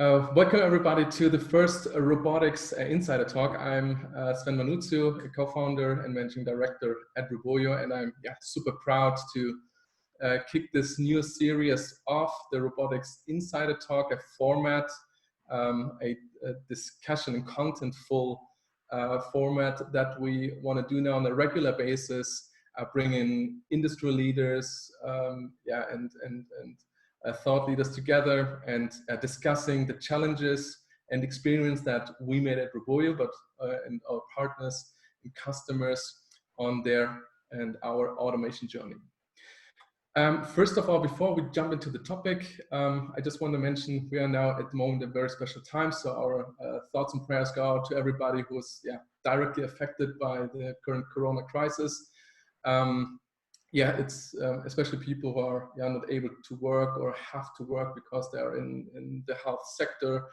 Welcome everybody to the first Robotics Insider Talk. I'm Sven Manutiu, a co-founder and managing director at Roboyo, and I'm super proud to kick this new series off, the Robotics Insider Talk, a format, a discussion and content-full format that we want to do now on a regular basis, bring in industry leaders, and thought leaders together and discussing the challenges and experience that we made at Roboyo, but and our partners and customers on their and our automation journey. First of all, before we jump into the topic, I just want to mention we are now at the moment at a very special time. So our thoughts and prayers go out to everybody who is directly affected by the current Corona crisis. It's especially people who are not able to work or have to work because they are in the health sector.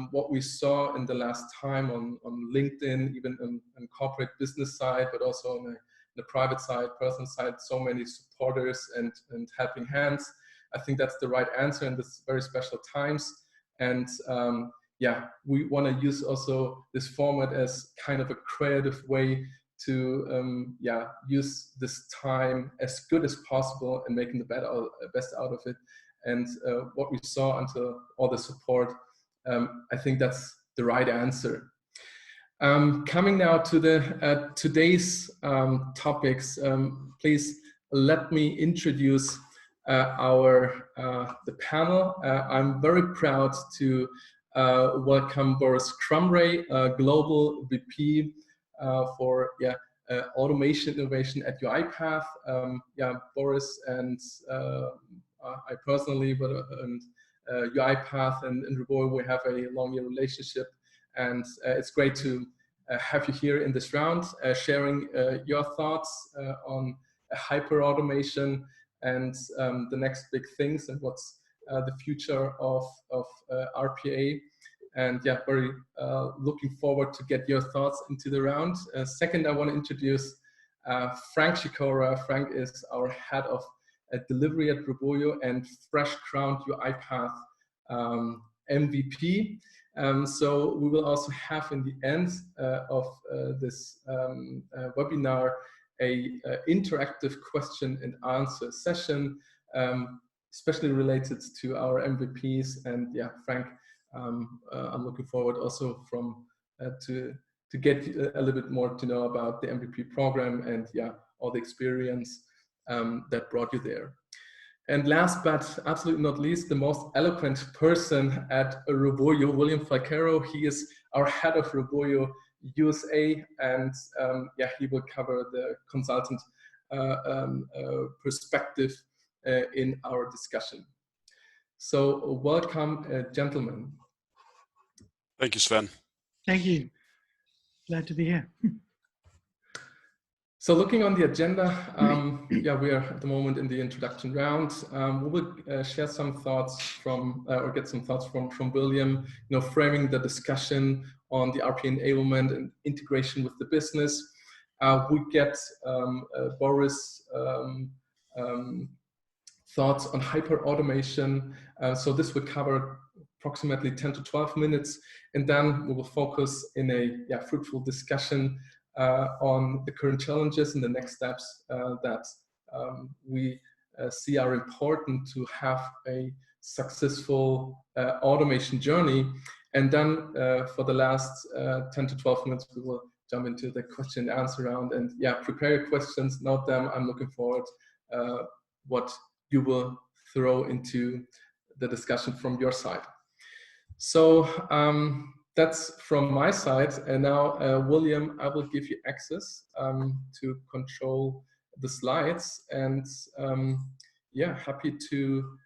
What we saw in the last time on LinkedIn, even on corporate business side, but also on the private side, personal side, so many supporters and helping hands. I think that's the right answer in this very special times. And we want to use also this format as kind of a creative way to use this time as good as possible and making the best out of it. And what we saw until all the support, I think that's the right answer. Coming now to the today's topics, please let me introduce the panel. I'm very proud to welcome Boris Krumsey, Global VP for automation innovation at UiPath. Boris and I personally, but UiPath and Roboyo, we have a long-year relationship, and it's great to have you here in this round, sharing your thoughts on hyper automation and the next big things and what's the future of RPA. And very looking forward to get your thoughts into the round. Second, I want to introduce Frank Schikora. Frank is our head of delivery at Roboyo and fresh crowned UiPath MVP. So we will also have in the end of this webinar a interactive question and answer session, especially related to our MVPs. And Frank, I'm looking forward also to get a little bit more to know about the MVP program and all the experience that brought you there. And last but absolutely not least, the most eloquent person at Roboyo, William Falcaro. He is our head of Roboyo USA, and he will cover the consultant perspective in our discussion. So welcome, gentlemen. Thank you, Sven. Thank you. Glad to be here. So looking on the agenda, we are at the moment in the introduction round. We will share some thoughts from, or get some thoughts from William, framing the discussion on the RPA enablement and integration with the business. We get Boris' thoughts on hyper automation. So this will cover approximately 10 to 12 minutes, and then we will focus in a fruitful discussion on the current challenges and the next steps that we see are important to have a successful automation journey. And then for the last 10 to 12 minutes, we will jump into the question and answer round. And prepare your questions, note them. I'm looking forward what you will throw into the discussion from your side. So that's from my side. And now, William, I will give you access to control the slides. And happy to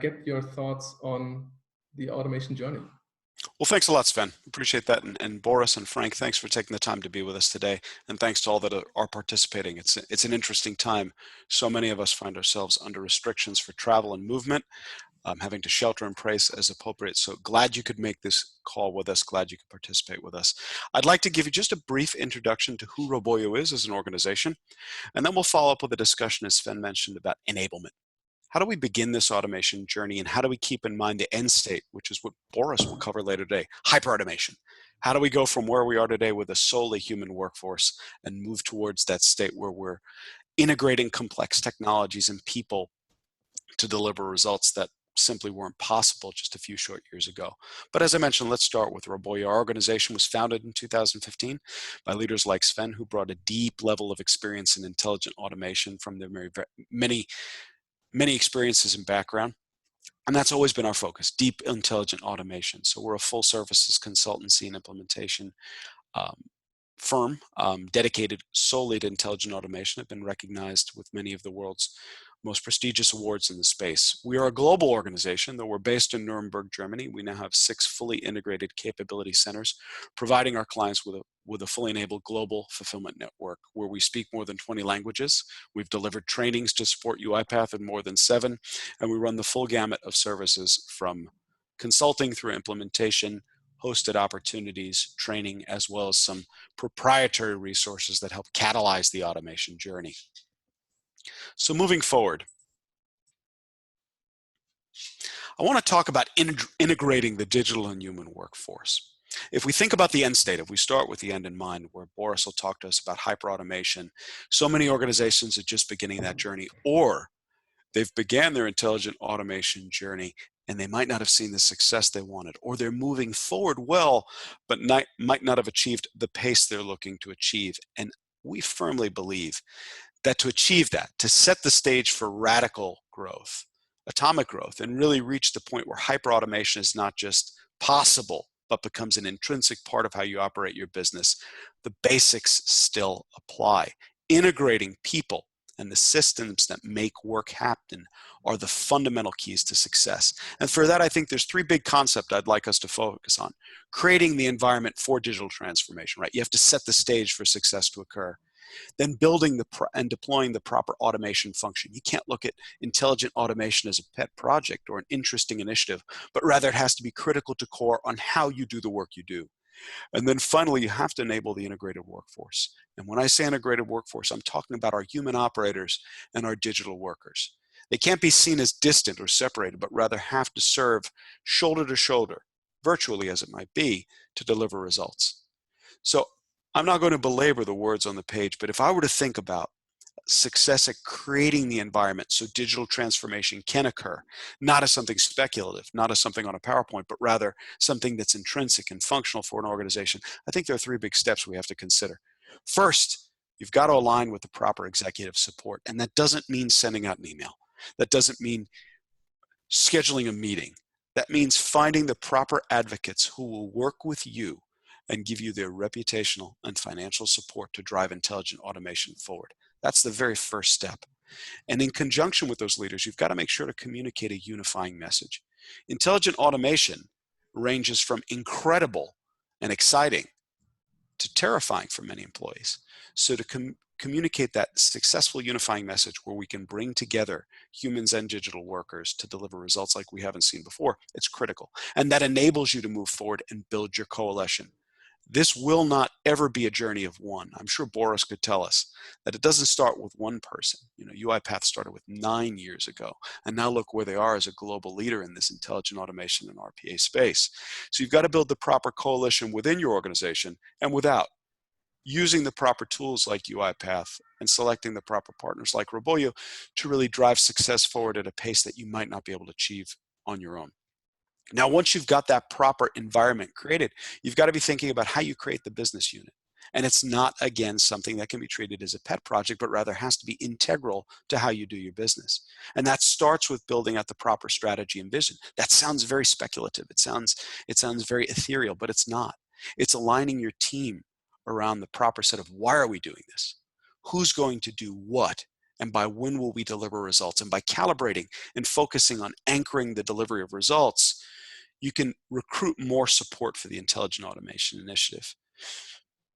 get your thoughts on the automation journey. Well, thanks a lot, Sven. Appreciate that. And Boris and Frank, thanks for taking the time to be with us today. And thanks to all that are participating. It's an interesting time. So many of us find ourselves under restrictions for travel and movement. Having to shelter in place as appropriate. So glad you could make this call with us. Glad you could participate with us. I'd like to give you just a brief introduction to who Roboyo is as an organization. And then we'll follow up with a discussion, as Sven mentioned, about enablement. How do we begin this automation journey, and how do we keep in mind the end state, which is what Boris will cover later today, hyperautomation? How do we go from where we are today with a solely human workforce and move towards that state where we're integrating complex technologies and people to deliver results that simply weren't possible just a few short years ago? But as I mentioned, let's start with Roboyo. Our organization was founded in 2015 by leaders like Sven, who brought a deep level of experience in intelligent automation from their many experiences and background. And that's always been our focus, deep intelligent automation. So we're a full services consultancy and implementation firm dedicated solely to intelligent automation. Have been recognized with many of the world's most prestigious awards in the space. We are a global organization, though we're based in Nuremberg, Germany. We now have 6 fully integrated capability centers, providing our clients with a fully enabled global fulfillment network where we speak more than 20 languages. We've delivered trainings to support UiPath in more than 7, and we run the full gamut of services from consulting through implementation, hosted opportunities, training, as well as some proprietary resources that help catalyze the automation journey. So moving forward, I want to talk about integrating the digital and human workforce. If we think about the end state, if we start with the end in mind, where Boris will talk to us about hyperautomation, so many organizations are just beginning that journey, or they've began their intelligent automation journey and they might not have seen the success they wanted, or they're moving forward well, but might not have achieved the pace they're looking to achieve. And we firmly believe that to achieve that, to set the stage for radical growth, atomic growth, and really reach the point where hyperautomation is not just possible, but becomes an intrinsic part of how you operate your business, the basics still apply. Integrating people and the systems that make work happen are the fundamental keys to success. And for that, I think there's 3 big concepts I'd like us to focus on. Creating the environment for digital transformation, right? You have to set the stage for success to occur. Then building and deploying the proper automation function. You can't look at intelligent automation as a pet project or an interesting initiative, but rather it has to be critical to core on how you do the work you do. And then finally, you have to enable the integrated workforce. And when I say integrated workforce, I'm talking about our human operators and our digital workers. They can't be seen as distant or separated, but rather have to serve shoulder to shoulder, virtually as it might be, to deliver results. So I'm not going to belabor the words on the page, but if I were to think about success at creating the environment so digital transformation can occur, not as something speculative, not as something on a PowerPoint, but rather something that's intrinsic and functional for an organization, I think there are 3 big steps we have to consider. First, you've got to align with the proper executive support, and that doesn't mean sending out an email. That doesn't mean scheduling a meeting. That means finding the proper advocates who will work with you and give you their reputational and financial support to drive intelligent automation forward. That's the very first step. And in conjunction with those leaders, you've got to make sure to communicate a unifying message. Intelligent automation ranges from incredible and exciting to terrifying for many employees. So to communicate that successful unifying message where we can bring together humans and digital workers to deliver results like we haven't seen before, it's critical. And that enables you to move forward and build your coalition. This will not ever be a journey of one. I'm sure Boris could tell us that it doesn't start with one person. You know, UiPath started with 9 years ago, and now look where they are as a global leader in this intelligent automation and RPA space. So you've got to build the proper coalition within your organization and without, using the proper tools like UiPath and selecting the proper partners like Roboyo to really drive success forward at a pace that you might not be able to achieve on your own. Now, once you've got that proper environment created, you've got to be thinking about how you create the business unit. And it's not, again, something that can be treated as a pet project, but rather has to be integral to how you do your business. And that starts with building out the proper strategy and vision. That sounds very speculative. It sounds very ethereal, but it's not. It's aligning your team around the proper set of why are we doing this? Who's going to do what? And by when will we deliver results? And by calibrating and focusing on anchoring the delivery of results, you can recruit more support for the intelligent automation initiative.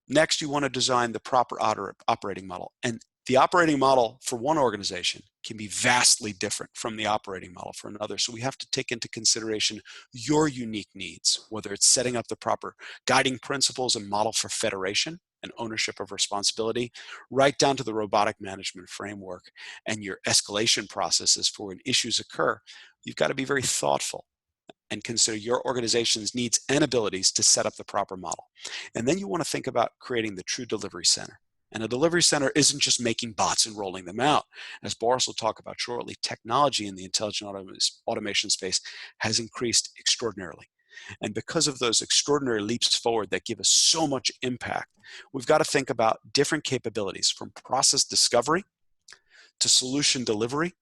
Next, you want to design the proper operating model. And the operating model for one organization can be vastly different from the operating model for another. So we have to take into consideration your unique needs, whether it's setting up the proper guiding principles and model for federation and ownership of responsibility, right down to the robotic management framework and your escalation processes for when issues occur, you've got to be very thoughtful and consider your organization's needs and abilities to set up the proper model. And then you want to think about creating the true delivery center. And a delivery center isn't just making bots and rolling them out. As Boris will talk about shortly, technology in the intelligent automation space has increased extraordinarily. And because of those extraordinary leaps forward that give us so much impact, we've got to think about different capabilities, from process discovery to solution delivery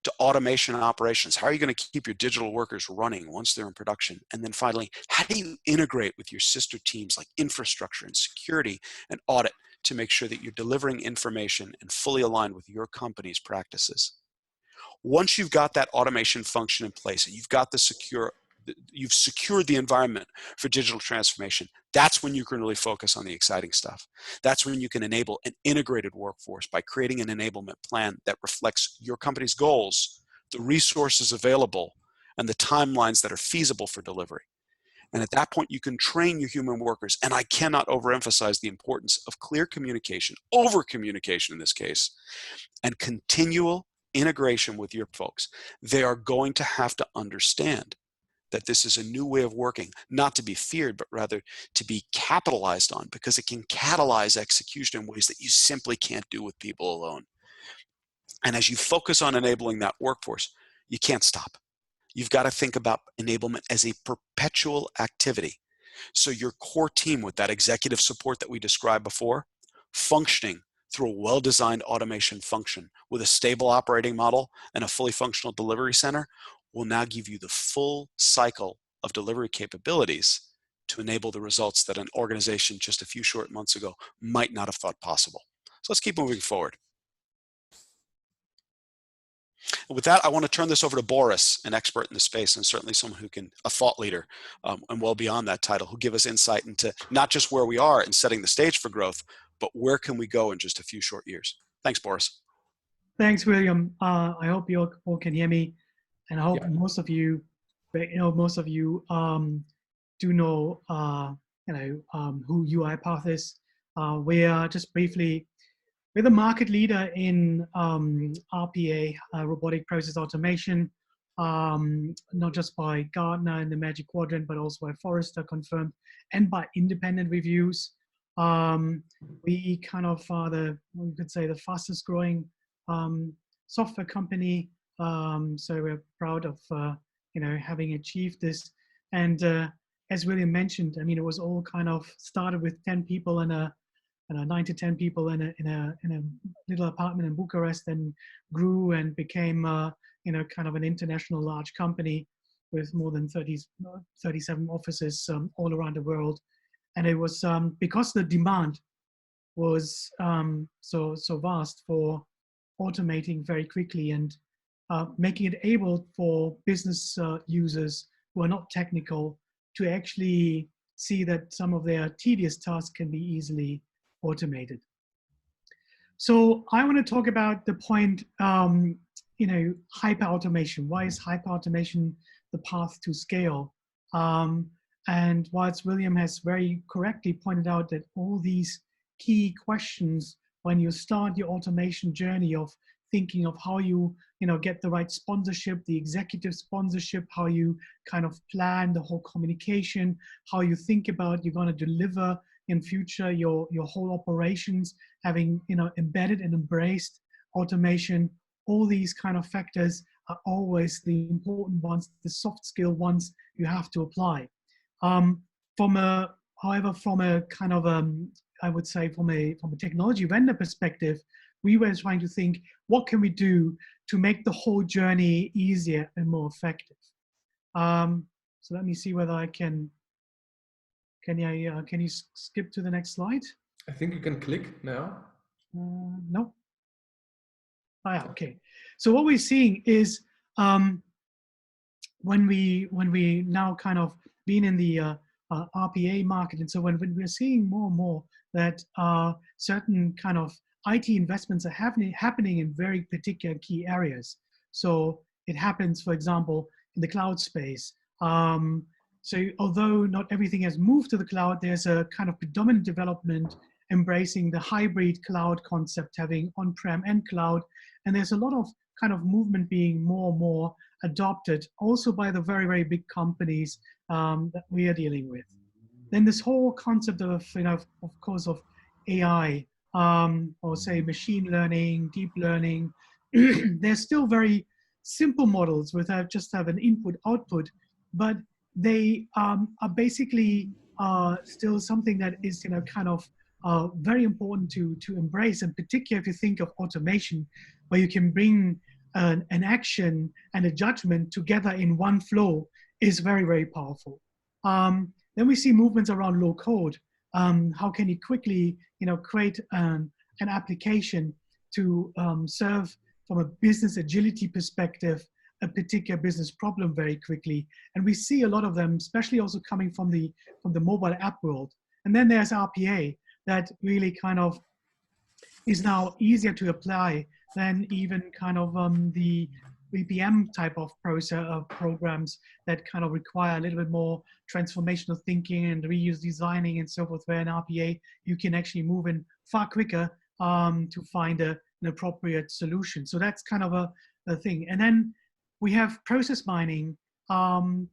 to automation and operations. How are you going to keep your digital workers running once they're in production? And then finally, how do you integrate with your sister teams like infrastructure and security and audit to make sure that you're delivering information and fully aligned with your company's practices? Once you've got that automation function in place and you've secured the environment for digital transformation, that's when you can really focus on the exciting stuff. That's when you can enable an integrated workforce by creating an enablement plan that reflects your company's goals, the resources available, and the timelines that are feasible for delivery. And at that point, you can train your human workers. And I cannot overemphasize the importance of clear communication, over communication in this case, and continual integration with your folks. They are going to have to understand that this is a new way of working, not to be feared, but rather to be capitalized on, because it can catalyze execution in ways that you simply can't do with people alone. And as you focus on enabling that workforce, you can't stop. You've got to think about enablement as a perpetual activity. So your core team, with that executive support that we described before, functioning through a well-designed automation function with a stable operating model and a fully functional delivery center, will now give you the full cycle of delivery capabilities to enable the results that an organization just a few short months ago might not have thought possible. So let's keep moving forward. And with that, I want to turn this over to Boris, an expert in the space, and certainly someone who can, a thought leader, and well beyond that title, who give us insight into not just where we are in setting the stage for growth, but where can we go in just a few short years. Thanks, Boris. Thanks, William. I hope you all can hear me, and I hope most of you, do know, who UiPath is. We are just briefly, we're the market leader in RPA, robotic process automation, not just by Gartner in the Magic Quadrant, but also by Forrester confirmed, and by independent reviews. We kind of are we could say, the fastest growing software company. So we're proud of having achieved this. And as William mentioned, I mean, it was all kind of started with 10 people and 9 to 10 people in a little apartment in Bucharest, and grew and became kind of an international large company with more than 37 offices all around the world. And it was because the demand was so vast for automating very quickly and making it able for business users who are not technical to actually see that some of their tedious tasks can be easily automated. So I want to talk about the point, hyper automation. Why is hyper automation the path to scale? And whilst William has very correctly pointed out that all these key questions when you start your automation journey of thinking of how you get the right sponsorship, the executive sponsorship, how you kind of plan the whole communication, how you think about you're going to deliver in future your whole operations, having embedded and embraced automation. All these kind of factors are always the important ones, the soft skill ones you have to apply. However, from a kind of I would say from a technology vendor perspective, we were trying to think, what can we do to make the whole journey easier and more effective? So let me see whether I can you skip to the next slide? I think you can click now. No. Okay. So what we're seeing is when we now kind of been in the RPA market, and so when we're seeing more and more that certain kind of IT investments are happening in very particular key areas. So it happens, for example, in the cloud space. So although not everything has moved to the cloud, there's a kind of predominant development embracing the hybrid cloud concept, having on-prem and cloud. And there's a lot of kind of movement being more and more adopted also by the very, very big companies that we are dealing with. Then this whole concept of, of course, of AI, or say machine learning, deep learning, they're still very simple models without just have an input output, but they are basically still something that is, kind of very important to embrace, and particularly if you think of automation, where you can bring an action and a judgment together in one flow, is very, very powerful. Then we see movements around low code. How can you quickly, create an application to serve from a business agility perspective a particular business problem very quickly? And we see a lot of them, especially also coming from the mobile app world. And then there's RPA that really kind of is now easier to apply than even kind of the BPM type of programs that kind of require a little bit more transformational thinking and reuse designing and so forth, where in RPA you can actually move in far quicker to find an appropriate solution. So that's kind of a thing. And then we have process mining,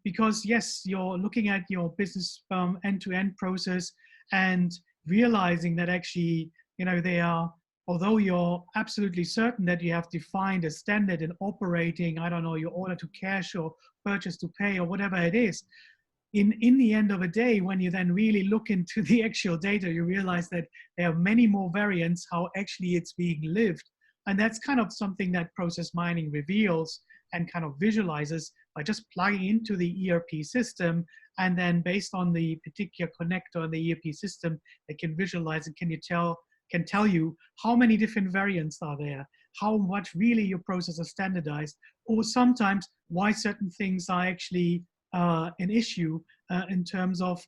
because yes, you're looking at your business end-to-end process and realizing that actually, they are, although you're absolutely certain that you have defined a standard in operating, I don't know, your order to cash or purchase to pay or whatever it is, in the end of the day, when you then really look into the actual data, you realize that there are many more variants how actually it's being lived. And that's kind of something that process mining reveals and kind of visualizes by just plugging into the ERP system. And then based on the particular connector in the ERP system, they can visualize and can tell you how many different variants are there, how much really your process is standardized, or sometimes why certain things are actually an issue in terms of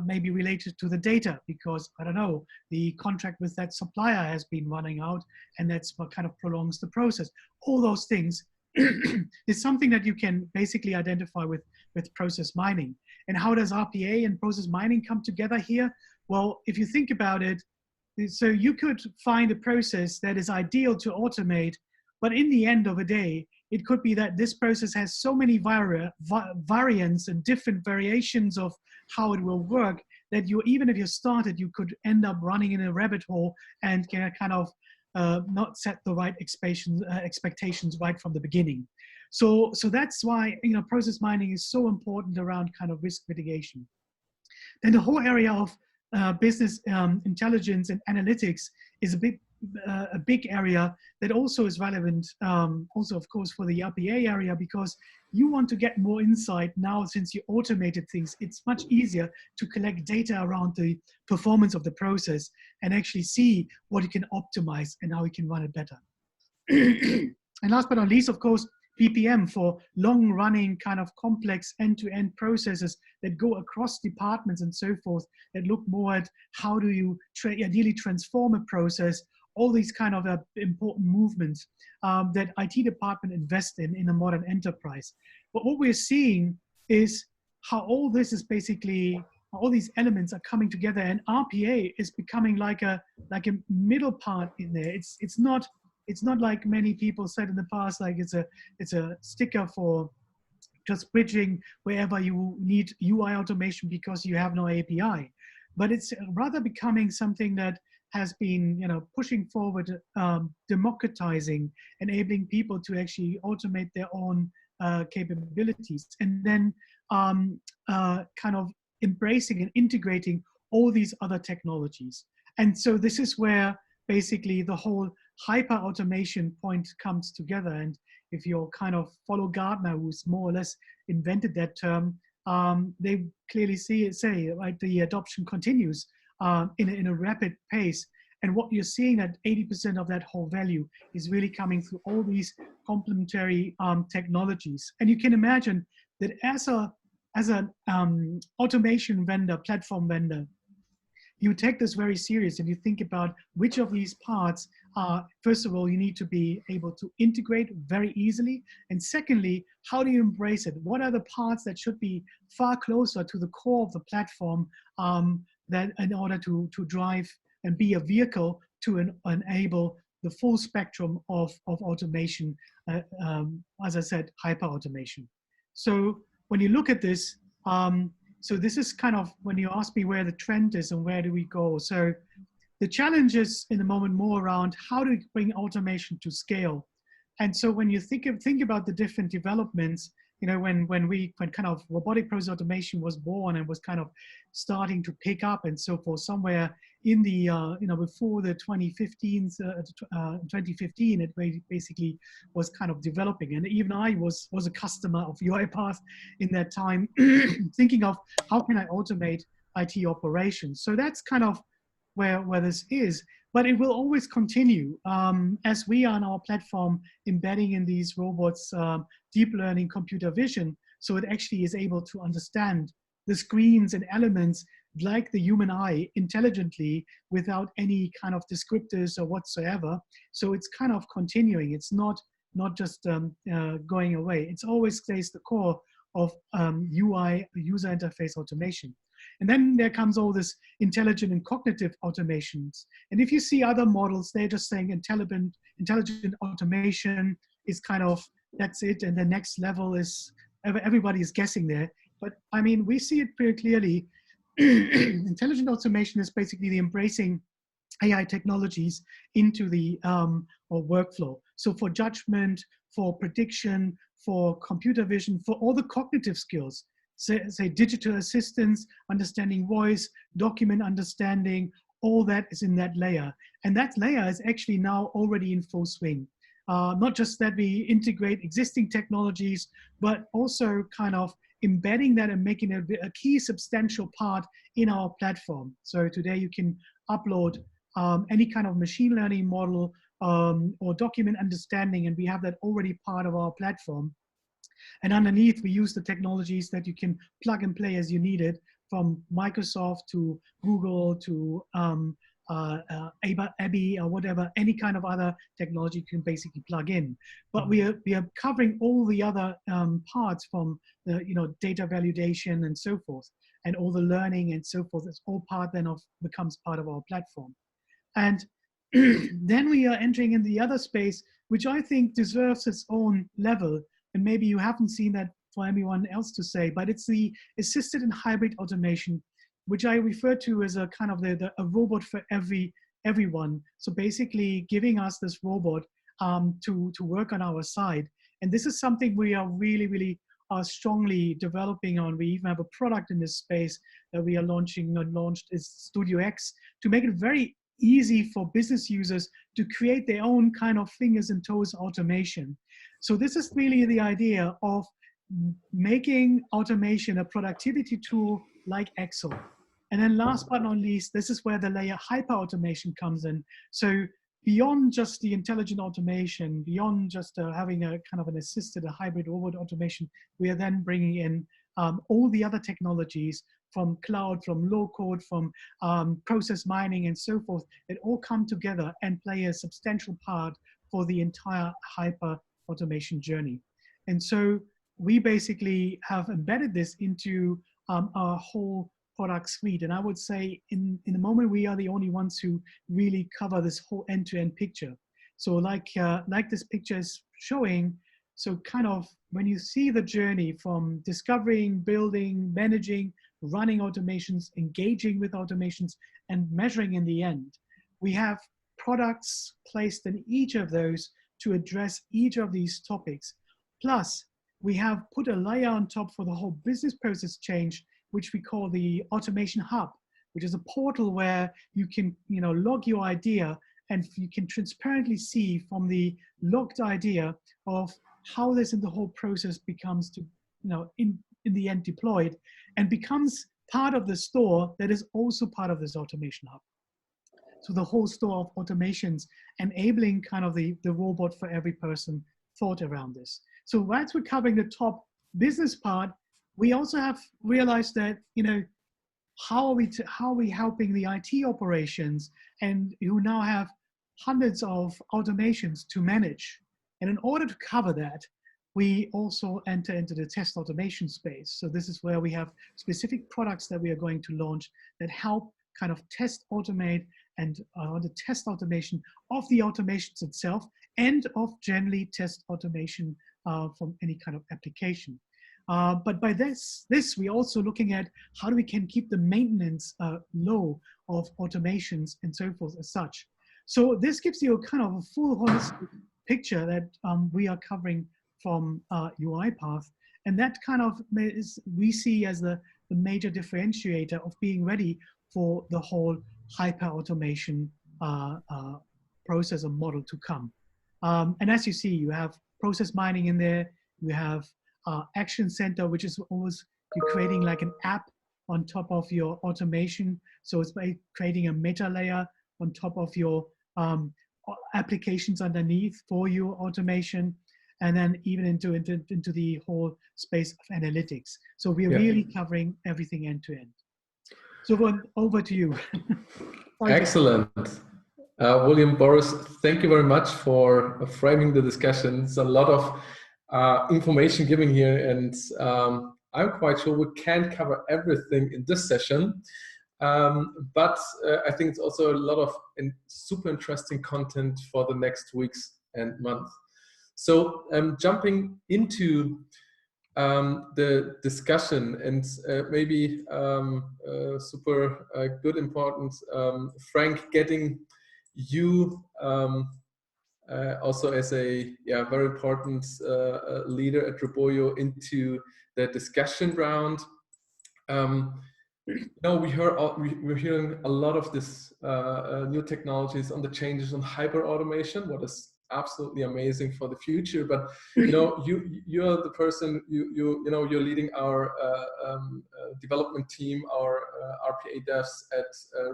maybe related to the data, because, I don't know, the contract with that supplier has been running out and that's what kind of prolongs the process. All those things is something that you can basically identify with process mining. And how does RPA and process mining come together here? Well, if you think about it, so you could find a process that is ideal to automate, but in the end of the day, it could be that this process has so many variants and different variations of how it will work that even if you started, you could end up running in a rabbit hole and kind of not set the right expectations right from the beginning. So that's why process mining is so important around kind of risk mitigation. Then the whole area of business intelligence and analytics is a big area that also is relevant, also of course for the RPA area, because you want to get more insight now. Since you automated things, it's much easier to collect data around the performance of the process and actually see what you can optimize and how you can run it better. And last but not least, of course, BPM for long-running kind of complex end-to-end processes that go across departments and so forth, that look more at how do you ideally transform a process, all these kind of important movements that IT department invest in a modern enterprise. But what we're seeing is how all this is basically, all these elements are coming together, and RPA is becoming like a middle part in there. It's not like many people said in the past, like it's a sticker for just bridging wherever you need UI automation because you have no API. But it's rather becoming something that has been, pushing forward, democratizing, enabling people to actually automate their own capabilities, and then kind of embracing and integrating all these other technologies. And so this is where basically the whole hyper automation point comes together. And if you kind of follow Gartner, who's more or less invented that term, they clearly say, right, the adoption continues in a rapid pace. And what you're seeing, that 80% of that whole value is really coming through all these complementary technologies. And you can imagine that as an automation vendor, platform vendor, you take this very serious and you think about which of these parts are, first of all, you need to be able to integrate very easily. And secondly, how do you embrace it? What are the parts that should be far closer to the core of the platform that in order to drive and be a vehicle to enable the full spectrum of automation, as I said, hyper automation. So when you look at this, so this is kind of when you ask me where the trend is and where do we go. So the challenge is in the moment more around how do we bring automation to scale. And so when you think about the different developments, when kind of robotic process automation was born and was kind of starting to pick up and so forth, somewhere in the before the 2015, it basically was kind of developing. And even I was a customer of UiPath in that time, thinking of how can I automate IT operations. So that's kind of where this is. But it will always continue as we are on our platform embedding in these robots deep learning computer vision, so it actually is able to understand the screens and elements like the human eye intelligently without any kind of descriptors or whatsoever. So it's kind of continuing. It's not just going away. It's always stays the core of UI, user interface automation. And then there comes all this intelligent and cognitive automations. And if you see other models, they're just saying intelligent automation is kind of, that's it. And the next level is, everybody is guessing there. But I mean, we see it pretty clearly. Intelligent automation is basically the embracing AI technologies into the workflow. So for judgment, for prediction, for computer vision, for all the cognitive skills, say digital assistance, understanding voice, document understanding, all that is in that layer. And that layer is actually now already in full swing. Not just that we integrate existing technologies, but also kind of embedding that and making it a key substantial part in our platform. So today you can upload any kind of machine learning model or document understanding, and we have that already part of our platform. And underneath, we use the technologies that you can plug and play as you need it, from Microsoft to Google to Abby or whatever, any kind of other technology you can basically plug in. But we are covering all the other parts from the data validation and so forth, and all the learning and so forth. It's all part then becomes part of our platform. And then we are entering in the other space, which I think deserves its own level. And maybe you haven't seen that for anyone else to say, but it's the assisted and hybrid automation, which I refer to as a kind of a robot for everyone. So basically giving us this robot to work on our side. And this is something we are really strongly developing on. We even have a product in this space that we are launched is Studio X, to make it very easy for business users to create their own kind of fingers and toes automation. So this is really the idea of making automation a productivity tool like Excel. And then last but not least, this is where the layer hyper automation comes in. So beyond just the intelligent automation, beyond just having a kind of an assisted, a hybrid robot automation, we are then bringing in all the other technologies from cloud, from low code, from process mining and so forth, that all come together and play a substantial part for the entire hyper automation journey. And so we basically have embedded this into our whole product suite. And I would say in the moment, we are the only ones who really cover this whole end-to-end picture. So like this picture is showing, so kind of when you see the journey from discovering, building, managing, running automations, engaging with automations, and measuring in the end, we have products placed in each of those to address each of these topics. Plus, we have put a layer on top for the whole business process change, which we call the Automation Hub, which is a portal where you can log your idea, and you can transparently see from the logged idea of how this in the whole process becomes to, in the end deployed, and becomes part of the store that is also part of this Automation Hub. So the whole store of automations enabling kind of the robot for every person thought around this. So whilst we're covering the top business part, we also have realized that, how are we helping the IT operations, and who now have hundreds of automations to manage. And in order to cover that, we also enter into the test automation space. So this is where we have specific products that we are going to launch that help kind of test automate and the test automation of the automations itself and of generally test automation from any kind of application. But by this we're also looking at how we can keep the maintenance low of automations and so forth as such. So this gives you a kind of a full holistic picture that we are covering from UiPath. And that kind of we see as the major differentiator of being ready for the whole hyper-automation process or model to come. And as you see, you have process mining in there, you have Action Center, which is always you're creating like an app on top of your automation. So it's by creating a meta layer on top of your applications underneath for your automation, and then even into the whole space of analytics. So we're really covering everything end to end. So over to you. Excellent. William, Boris, thank you very much for framing the discussion. It's a lot of information given here, and I'm quite sure we can't cover everything in this session. But I think it's also a lot of super interesting content for the next weeks and months. So jumping into the discussion, and maybe super good, important, Frank, getting you also as a very important leader at Roboyo into the discussion round. We're hearing a lot of this new technologies on the changes on hyper automation, what is absolutely amazing for the future. But you're the person, you're leading our development team, our RPA devs at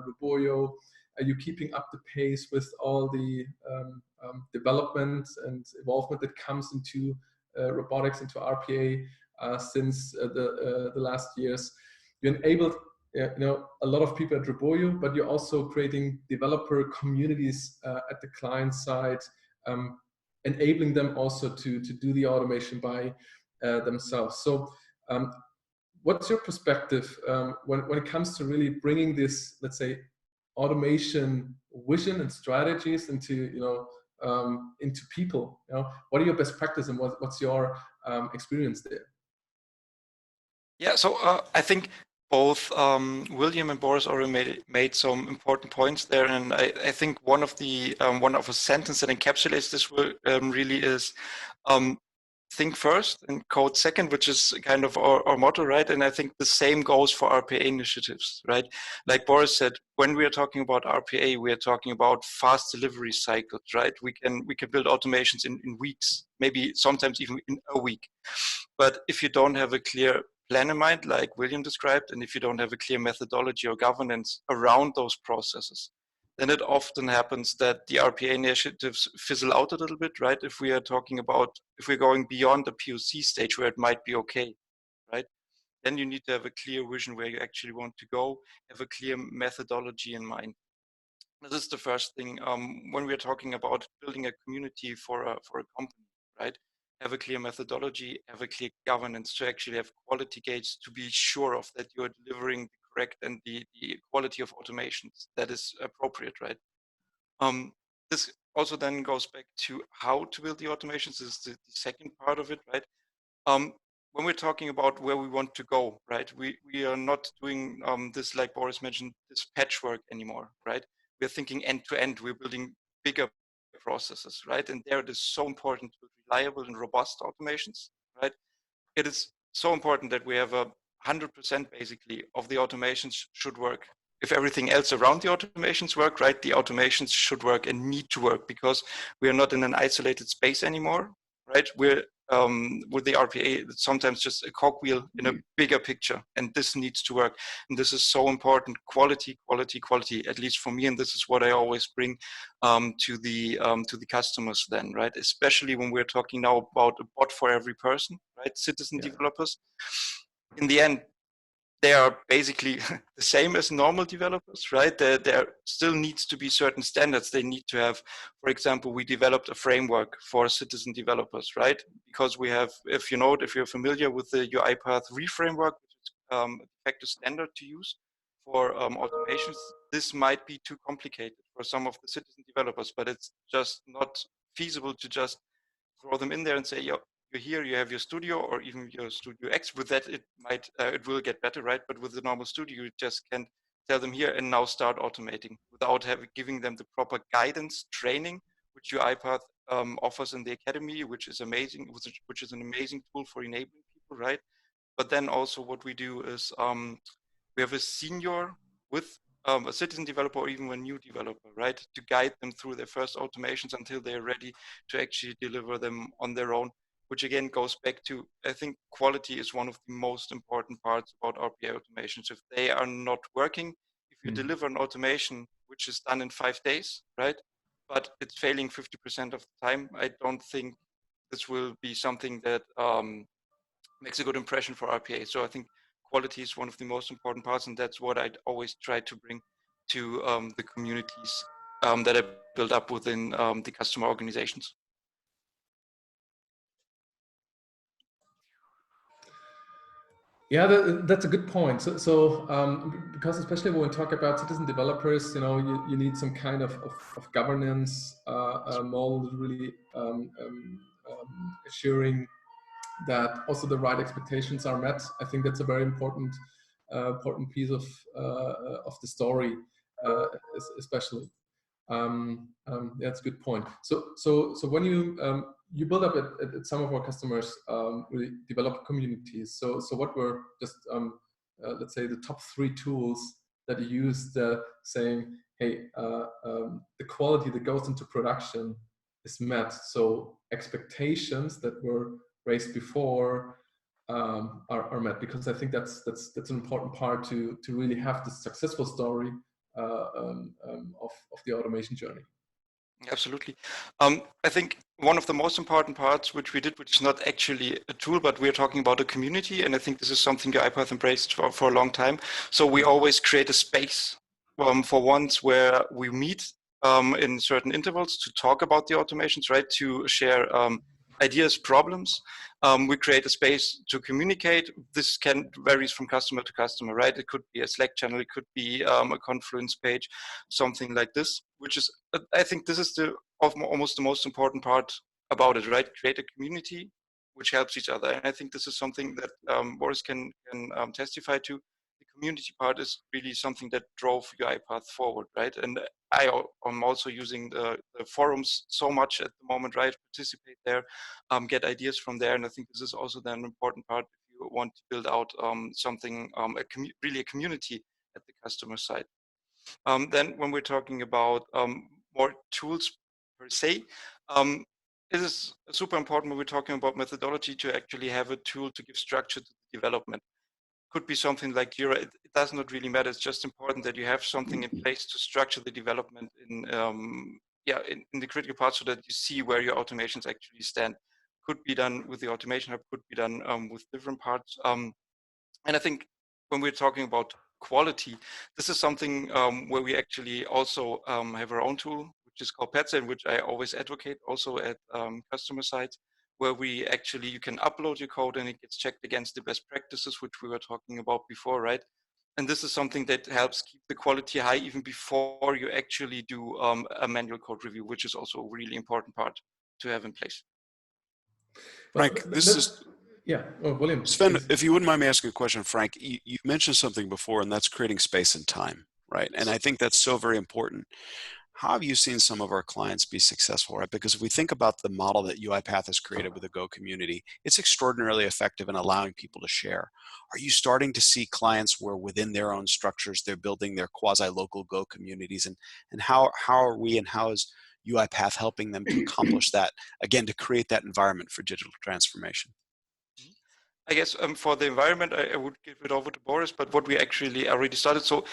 Roboyo. Are you keeping up the pace with all the development and involvement that comes into robotics, into RPA since the last years? You enabled a lot of people at Roboyo, but you're also creating developer communities at the client side, enabling them also to do the automation by themselves. So what's your perspective when it comes to really bringing this, let's say, automation vision and strategies into into people? What are your best practices and what's your experience there? Yeah, so I think both William and Boris already made some important points there, and I think one of a sentence that encapsulates this really is think first and code second, which is kind of our motto, right? And I think the same goes for RPA initiatives, right? Like Boris said, when we are talking about RPA, we are talking about fast delivery cycles, right? We can build automations in weeks, maybe sometimes even in a week. But if you don't have a clear plan in mind, like William described, and if you don't have a clear methodology or governance around those processes, then it often happens that the RPA initiatives fizzle out a little bit, right? If we're going beyond the POC stage where it might be okay, right? Then you need to have a clear vision where you actually want to go, have a clear methodology in mind. This is the first thing when we're talking about building a community for a company, right? Have a clear methodology, have a clear governance to actually have quality gates to be sure of that you're delivering the correct and the quality of automations that is appropriate, right? This also then goes back to how to build the automations. This is the second part of it, right? When we're talking about where we want to go, right? We are not doing this, like Boris mentioned, this patchwork anymore, right? We're thinking end to end. We're building bigger processes, right? And there it is so important to reliable and robust automations, right? It is so important that we have 100% basically of the automations should work. If everything else around the automations work, right, the automations should work and need to work because we are not in an isolated space anymore, right? We're with the RPA, it's sometimes just a cogwheel in a bigger picture, and this needs to work. And this is so important: quality, quality, quality. At least for me, and this is what I always bring to the customers. Then, right? Especially when we're talking now about a bot for every person, right? Citizen developers. In the end, they are basically the same as normal developers, right? There still needs to be certain standards. They need to have, for example, we developed a framework for citizen developers, right? Because we have, if you're familiar with the UiPath reframework, which is a de facto standard to use, for automations, this might be too complicated for some of the citizen developers, but it's just not feasible to just throw them in there and say, yo, you're here, you have your studio or even your Studio X. With that, it will get better, right? But with the normal studio, you just can't tell them here and now start automating without giving them the proper guidance, training, which UiPath offers in the academy, which is amazing, which is an amazing tool for enabling people, right? But then also what we do is we have a senior with a citizen developer or even a new developer, right? To guide them through their first automations until they're ready to actually deliver them on their own, which again goes back to, I think quality is one of the most important parts about RPA automations. If they are not working, if you deliver an automation which is done in 5 days, right? But it's failing 50% of the time, I don't think this will be something that makes a good impression for RPA. So I think quality is one of the most important parts, and that's what I'd always try to bring to the communities that I build up within the customer organizations. Yeah, that's a good point. Because especially when we talk about citizen developers, you need some kind of governance model, really assuring that also the right expectations are met. I think that's a very important piece of the story, especially. That's a good point. So when you build up at some of our customers, really develop communities. So what were just let's say the top 3 tools that you used, saying, hey, the quality that goes into production is met. So expectations that were raised before are met, because I think that's an important part to really have the successful story of the automation journey. Absolutely. I think one of the most important parts which we did, which is not actually a tool, but we're talking about a community, and I think this is something UiPath embraced for a long time. So we always create a space for once where we meet in certain intervals to talk about the automations, right? To share ideas, problems. We create a space to communicate. This varies from customer to customer, right? It could be a Slack channel, it could be a Confluence page, something like this, which is, I think this is almost the most important part about it, right? Create a community which helps each other. And I think this is something that Boris can testify to. The community part is really something that drove UiPath forward, right? And I'm also using the forums so much at the moment, right? Participate there, get ideas from there. And I think this is also then an important part if you want to build out something, really a community at the customer side. Then when we're talking about more tools per se, it is super important when we're talking about methodology to actually have a tool to give structure to the development. Could be something like Jira. It does not really matter. It's just important that you have something in place to structure the development in the critical parts, so that you see where your automations actually stand. Could be done with the automation hub, could be done with different parts. And I think when we're talking about quality, this is something where we actually also have our own tool, which is called PETS, and which I always advocate also at customer sites, where you can upload your code and it gets checked against the best practices, which we were talking about before, right? And this is something that helps keep the quality high even before you actually do a manual code review, which is also a really important part to have in place. Frank, William. Sven, please. if you wouldn't mind me asking a question, Frank, you mentioned something before, and that's creating space and time, right? And I think that's so very important. How have you seen some of our clients be successful, right? Because if we think about the model that UiPath has created with the Go community, it's extraordinarily effective in allowing people to share. Are you starting to see clients where within their own structures, they're building their quasi-local Go communities? And how are we and how is UiPath helping them to accomplish that, again, to create that environment for digital transformation? I guess for the environment, I would give it over to Boris, but what we actually already started. So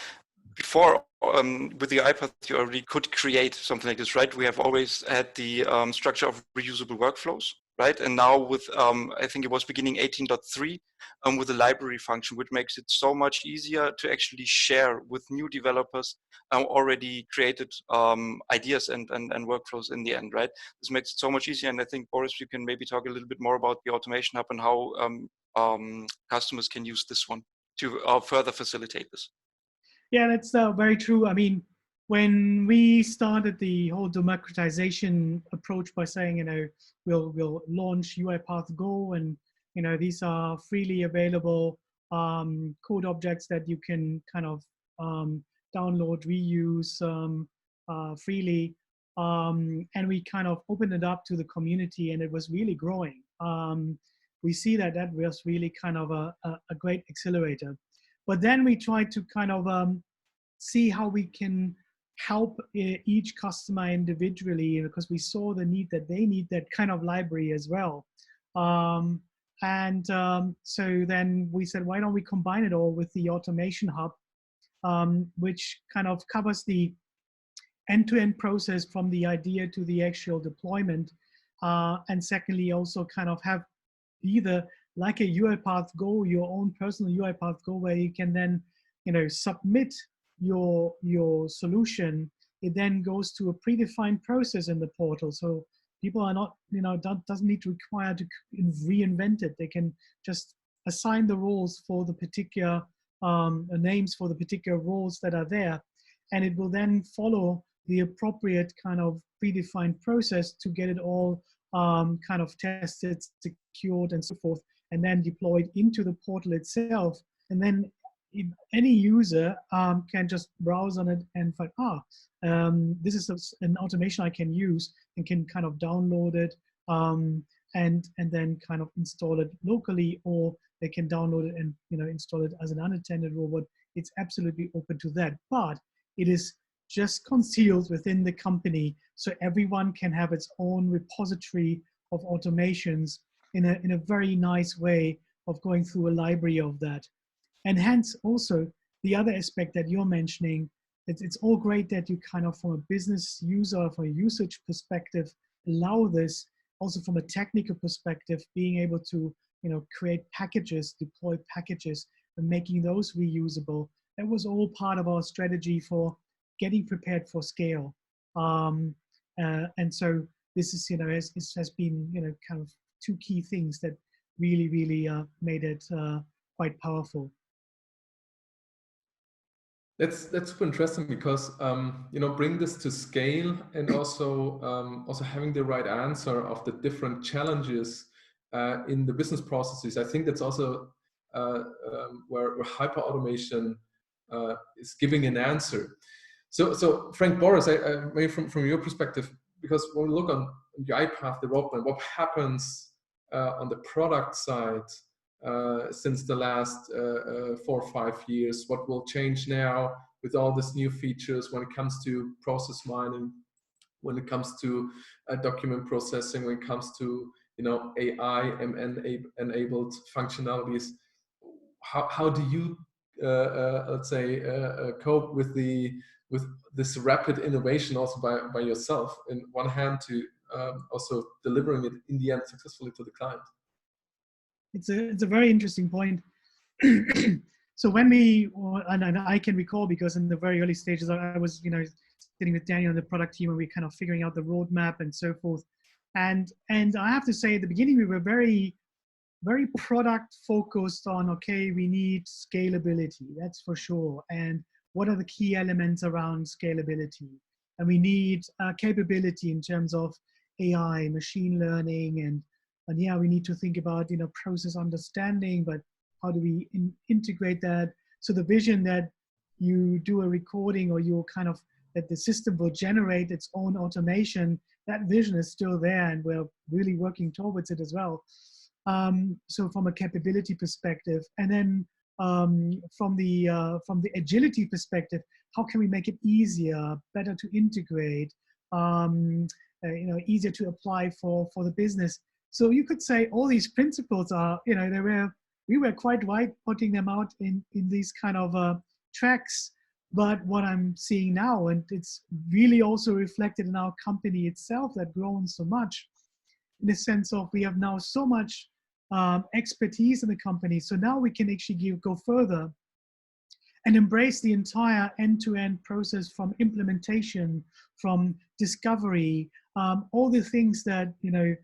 before with the UiPath, you already could create something like this, right? We have always had the structure of reusable workflows, right? And now with, I think it was beginning 18.3, with the library function, which makes it so much easier to actually share with new developers already created ideas and workflows in the end, right? This makes it so much easier. And I think, Boris, you can maybe talk a little bit more about the automation hub and how customers can use this one to further facilitate this. Yeah, that's very true. I mean, when we started the whole democratization approach by saying, you know, we'll launch UiPath Go, and you know, these are freely available code objects that you can kind of download, reuse freely, and we kind of opened it up to the community, and it was really growing. We see that that was really kind of a great accelerator. But then we tried to kind of see how we can help each customer individually, because we saw the need that they need that kind of library as well. So then we said, why don't we combine it all with the automation hub, which kind of covers the end-to-end process from the idea to the actual deployment. And secondly, also kind of have either like a UiPath Go, your own personal UiPath Go, where you can then, you know, submit your solution. It then goes to a predefined process in the portal. So people are not, you know, doesn't need to require to reinvent it. They can just assign the roles for the particular names for the particular roles that are there. And it will then follow the appropriate kind of predefined process to get it all kind of tested, secured, and so forth, and then deployed into the portal itself. And then any user can just browse on it and find, this is an automation I can use, and can kind of download it and then kind of install it locally, or they can download it and, you know, install it as an unattended robot. It's absolutely open to that, but it is just concealed within the company, so everyone can have its own repository of automations in a very nice way of going through a library of that. And hence also the other aspect that you're mentioning, it's all great that you kind of, from a business user, from a usage perspective, allow this. Also from a technical perspective, being able to, you know, create packages, deploy packages, and making those reusable. That was all part of our strategy for getting prepared for scale. And so this is, you know, has been, you know, kind of two key things that really, really made it quite powerful. That's super interesting, because you know, bring this to scale, and also having the right answer of the different challenges in the business processes. I think that's also where hyper automation is giving an answer. So Frank, Boris, I maybe from your perspective, because when we look on UiPath development, what happens on the product side since the last 4 or 5 years, what will change now with all these new features when it comes to process mining, when it comes to document processing, when it comes to, you know, AI enabled functionalities. How do you let's say cope with this rapid innovation also by yourself, in one hand, to also delivering it in the end successfully to the client? It's a very interesting point. So when we, and I can recall, because in the very early stages, I was, you know, sitting with Daniel and the product team, and we kind of figuring out the roadmap and so forth. And I have to say, at the beginning, we were very product focused on, okay, we need scalability, that's for sure. And what are the key elements around scalability? And we need capability in terms of AI, machine learning, and yeah, we need to think about, you know, process understanding, but how do we integrate that? So the vision that you do a recording, or you kind of, that the system will generate its own automation, that vision is still there, and we're really working towards it as well. So from a capability perspective, and then from the agility perspective, how can we make it easier, better to integrate, you know, easier to apply for the business? So you could say all these principles are, you know, we were quite right putting them out in these kind of tracks. But what I'm seeing now, and it's really also reflected in our company itself that grown so much, in the sense of we have now so much expertise in the company. So now we can actually go further and embrace the entire end-to-end process, from implementation, from discovery, all the things that, you know,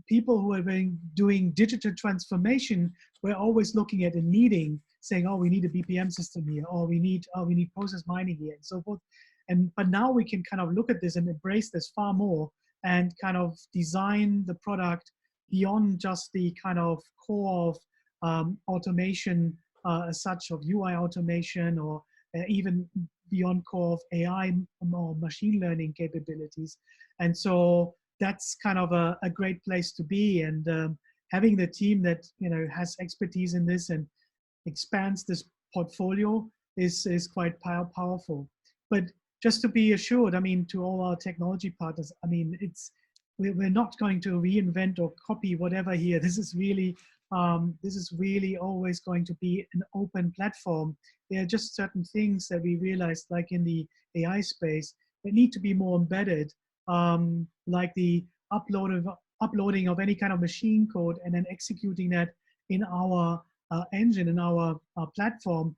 people who have been doing digital transformation were always looking at and needing. saying, oh, we need a BPM system here, or we need process mining here, and so forth. But now we can kind of look at this and embrace this far more, and kind of design the product beyond just the kind of core of automation as such, of UI automation, or even beyond core of AI or machine learning capabilities. And so that's kind of a great place to be. And having the team that has expertise in this and expands this portfolio is quite powerful. But just to be assured, I mean, to all our technology partners, I mean, we're not going to reinvent or copy whatever here. This is really always going to be an open platform. There are just certain things that we realized, like in the AI space, that need to be more embedded, like the uploading of any kind of machine code and then executing that in our engine, in our platform,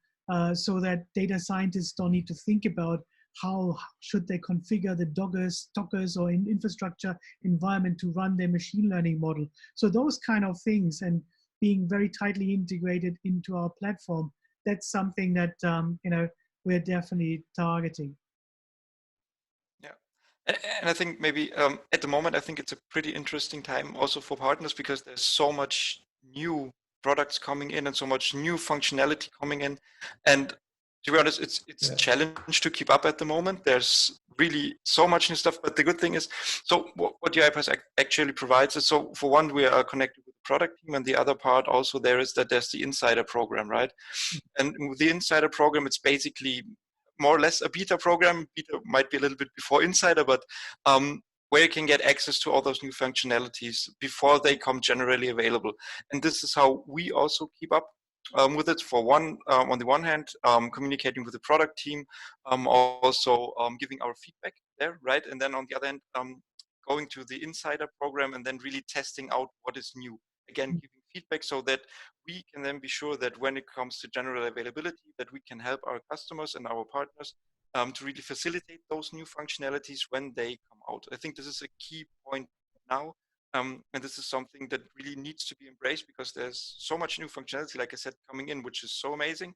so that data scientists don't need to think about how should they configure the Dockers or infrastructure environment to run their machine learning model. So those kind of things, and being very tightly integrated into our platform, that's something that we're definitely targeting. Yeah, and I think maybe at the moment, I think it's a pretty interesting time also for partners, because there's so much new products coming in and so much new functionality coming in. And to be honest, it's a challenge to keep up at the moment. There's really so much new stuff, but the good thing is, so what UiPath actually provides is, so for one, we are connected with the product team, and the other part also there's the insider program, right? And with the insider program, it's basically more or less a beta program. Beta might be a little bit before insider, but where you can get access to all those new functionalities before they come generally available. And this is how we also keep up with it. For one, on the one hand, communicating with the product team, also giving our feedback there, right? And then on the other hand, going to the insider program and then really testing out what is new. Again, giving feedback so that we can then be sure that when it comes to general availability, that we can help our customers and our partners to really facilitate those new functionalities when they come out. I think this is a key point now. And this is something that really needs to be embraced, because there's so much new functionality, like I said, coming in, which is so amazing,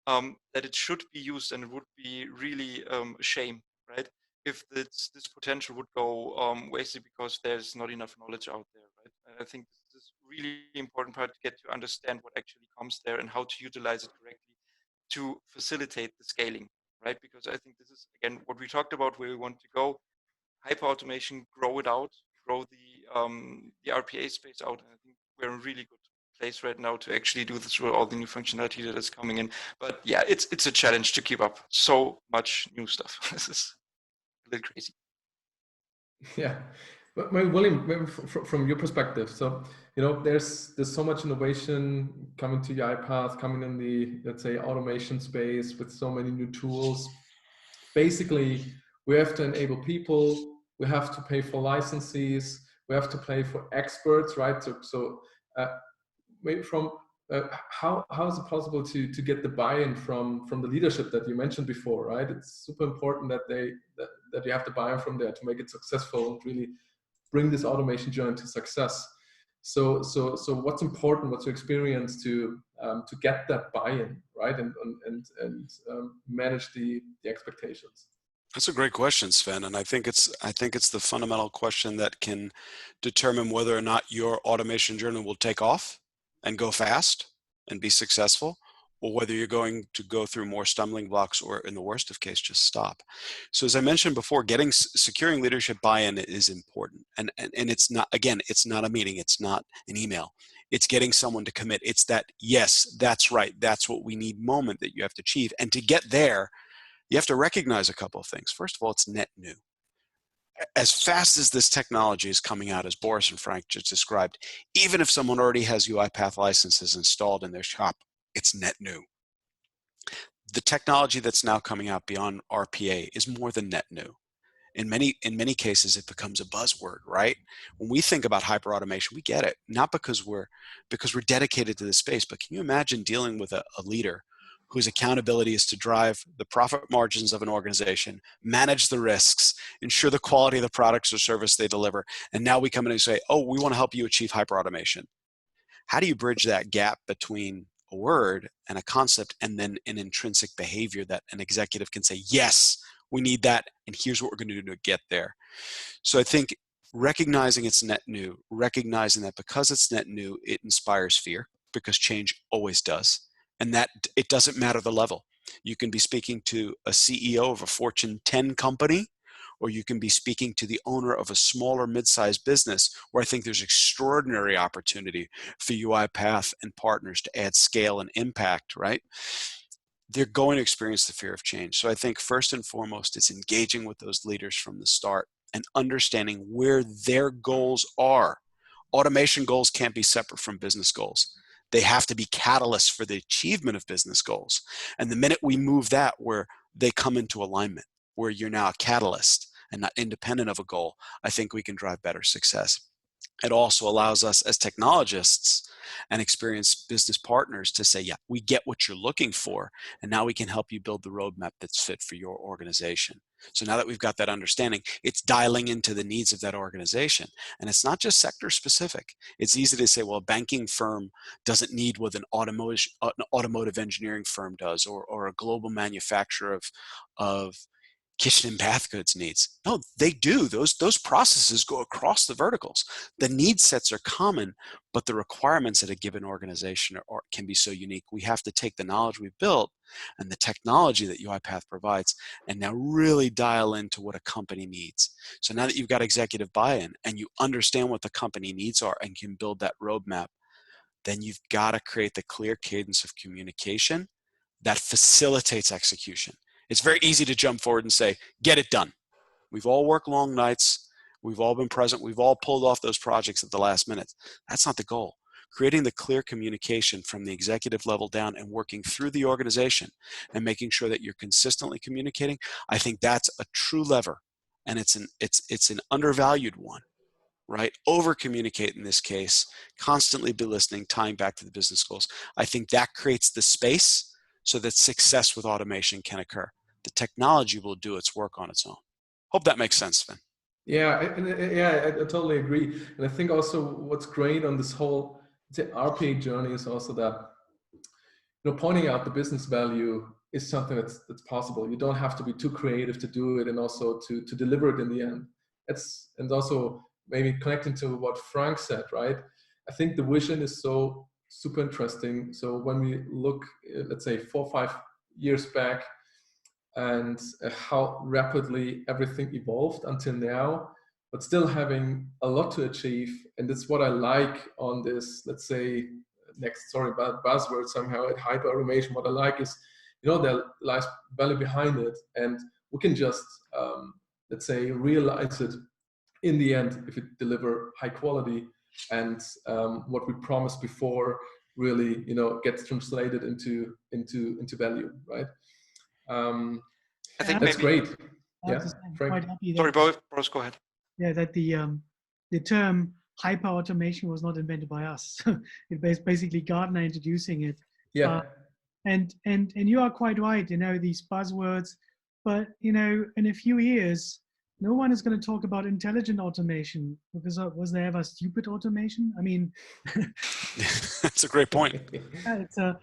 that it should be used, and it would be really a shame, right, if this potential would go wasted because there's not enough knowledge out there, right? And I think this is really important part, to get to understand what actually comes there and how to utilize it correctly to facilitate the scaling, right? Because I think this is, again, what we talked about, where we want to go. Hyper automation, grow it out, grow the RPA space out. And I think we're in a really good place right now to actually do this with all the new functionality that is coming in. But yeah, it's a challenge to keep up. So much new stuff. This is a little crazy. Yeah, but William, from your perspective, so there's so much innovation coming to UiPath, coming in the, let's say, automation space with so many new tools. Basically, we have to enable people, we have to pay for licenses, we have to pay for experts, right? So maybe from how is it possible to get the buy-in from the leadership that you mentioned before, right? It's super important that that you have the buy-in from there to make it successful and really bring this automation journey to success. So what's important, what's your experience to get that buy-in, right, and manage the expectations? That's a great question, Sven, and I think it's the fundamental question that can determine whether or not your automation journey will take off and go fast and be successful, or whether you're going to go through more stumbling blocks, or in the worst of case, just stop. So as I mentioned before, securing leadership buy-in is important. And it's not, again, it's not a meeting, it's not an email. It's getting someone to commit. It's that, yes, that's right, that's what we need moment that you have to achieve. And to get there, you have to recognize a couple of things. First of all, it's net new. As fast as this technology is coming out, as Boris and Frank just described, even if someone already has UiPath licenses installed in their shop, it's net new. The technology that's now coming out beyond RPA is more than net new. In many cases, it becomes a buzzword, right? When we think about hyperautomation, we get it, not because we're dedicated to this space, but can you imagine dealing with a leader whose accountability is to drive the profit margins of an organization, manage the risks, ensure the quality of the products or service they deliver, and now we come in and say, oh, we want to help you achieve hyperautomation. How do you bridge that gap between a word and a concept and then an intrinsic behavior that an executive can say, yes, we need that, and here's what we're going to do to get there. So I think recognizing it's net new, recognizing that because it's net new, it inspires fear, because change always does, and that it doesn't matter the level. You can be speaking to a CEO of a Fortune 10 company, or you can be speaking to the owner of a smaller mid-sized business, where I think there's extraordinary opportunity for UiPath and partners to add scale and impact, right? They're going to experience the fear of change. So I think first and foremost, it's engaging with those leaders from the start and understanding where their goals are. Automation goals can't be separate from business goals. They have to be catalysts for the achievement of business goals. And the minute we move that where they come into alignment, where you're now a catalyst and not independent of a goal, I think we can drive better success. It also allows us as technologists and experienced business partners to say, yeah, we get what you're looking for, and now we can help you build the roadmap that's fit for your organization. So now that we've got that understanding, it's dialing into the needs of that organization. And it's not just sector specific. It's easy to say, well, a banking firm doesn't need what an automotive engineering firm does, or a global manufacturer of kitchen and bath goods needs. No, they do. Those processes go across the verticals. The need sets are common, but the requirements at a given organization can be so unique. We have to take the knowledge we've built and the technology that UiPath provides and now really dial into what a company needs. So now that you've got executive buy-in and you understand what the company needs are and can build that roadmap, then you've got to create the clear cadence of communication that facilitates execution. It's very easy to jump forward and say, get it done. We've all worked long nights. We've all been present. We've all pulled off those projects at the last minute. That's not the goal. Creating the clear communication from the executive level down and working through the organization and making sure that you're consistently communicating, I think that's a true lever. And it's an undervalued one, right? Over communicate in this case, constantly be listening, tying back to the business goals. I think that creates the space so that success with automation can occur. The technology will do its work on its own. Hope that makes sense, Sven. Yeah, I totally agree. And I think also what's great on this whole RPA journey is also that, pointing out the business value is something that's possible. You don't have to be too creative to do it, and also to deliver it in the end. And also maybe connecting to what Frank said, right? I think the vision is so super interesting. So when we look, let's say 4 or 5 years back, and how rapidly everything evolved until now, but still having a lot to achieve. And that's what I like on this, let's say, about buzzword somehow at hyper automation. What I like is, there lies value behind it, and we can just, let's say, realize it in the end if it deliver high quality, and what we promised before really, gets translated into value, right? I think that's maybe, great. Yeah, quite happy sorry, Boris, go ahead. Yeah, that the term hyper automation was not invented by us. It was basically Gartner introducing it. Yeah. And you are quite right. These buzzwords, but in a few years, no one is going to talk about intelligent automation, because was there ever stupid automation? I mean, that's a great point. Yeah, it's and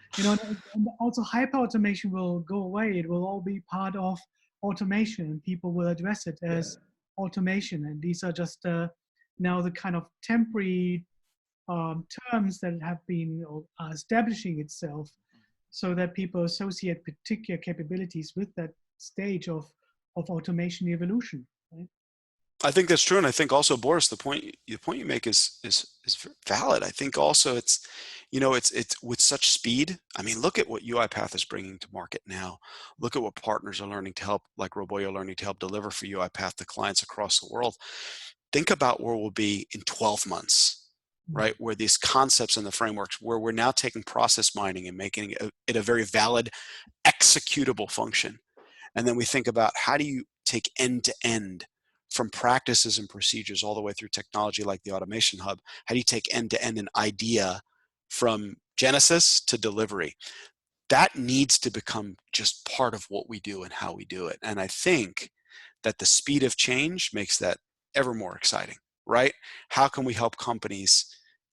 also hyper automation will go away. It will all be part of automation, and people will address it as automation. And these are just now the kind of temporary terms that have been establishing itself, so that people associate particular capabilities with that stage of automation evolution. Right? I think that's true, and I think also, Boris, the point you make is valid. I think also it's with such speed. I mean, look at what UiPath is bringing to market now. Look at what partners are learning to help, like Roboyo, learning to help deliver for UiPath to clients across the world. Think about where we'll be in 12 months, right? Where these concepts and the frameworks, where we're now taking process mining and making it a very valid, executable function. And then we think about, how do you take end to end from practices and procedures all the way through technology like the Automation Hub? How do you take end to end an idea from genesis to delivery? That needs to become just part of what we do and how we do it. And I think that the speed of change makes that ever more exciting, right? How can we help companies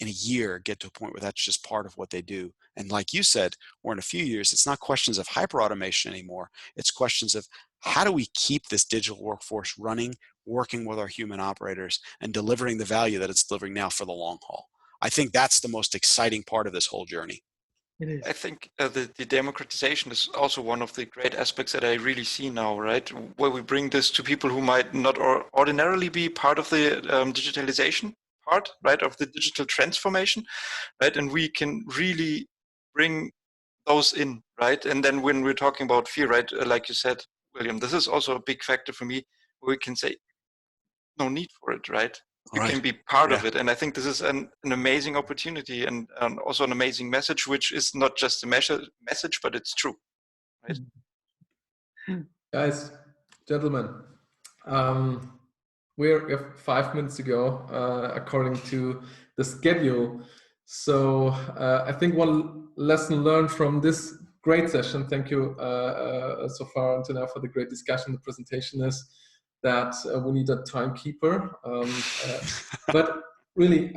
in a year get to a point where that's just part of what they do. And like you said, or in a few years, it's not questions of hyperautomation anymore. It's questions of how do we keep this digital workforce running, working with our human operators, and delivering the value that it's delivering now for the long haul. I think that's the most exciting part of this whole journey. It is. I think the democratization is also one of the great aspects that I really see now, right? Where we bring this to people who might not ordinarily be part of the digitalization part, right, of the digital transformation, right? And we can really bring those in, right? And then when we're talking about fear, right, like you said, William, this is also a big factor for me, where we can say, no need for it, right? You can be part of it. And I think this is an amazing opportunity and also an amazing message, which is not just a message, but it's true, right? Guys, gentlemen, we have 5 minutes to go according to the schedule. So I think one lesson learned from this great session, thank you so far until now for the great discussion, the presentation, is that we need a timekeeper. But really,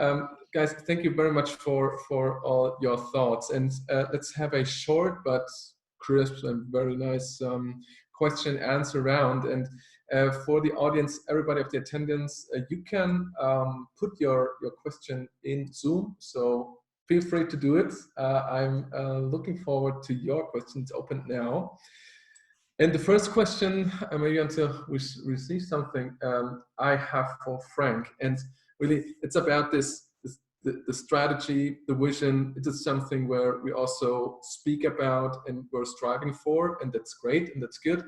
guys, thank you very much for all your thoughts. And let's have a short but crisp and very nice question answer round. And for the audience, everybody of the attendance, you can put your question in Zoom. So feel free to do it. I'm looking forward to your questions. Open now. And the first question, maybe until we receive something, I have for Frank. And really, it's about the strategy, the vision. It is something where we also speak about and we're striving for, and that's great and that's good.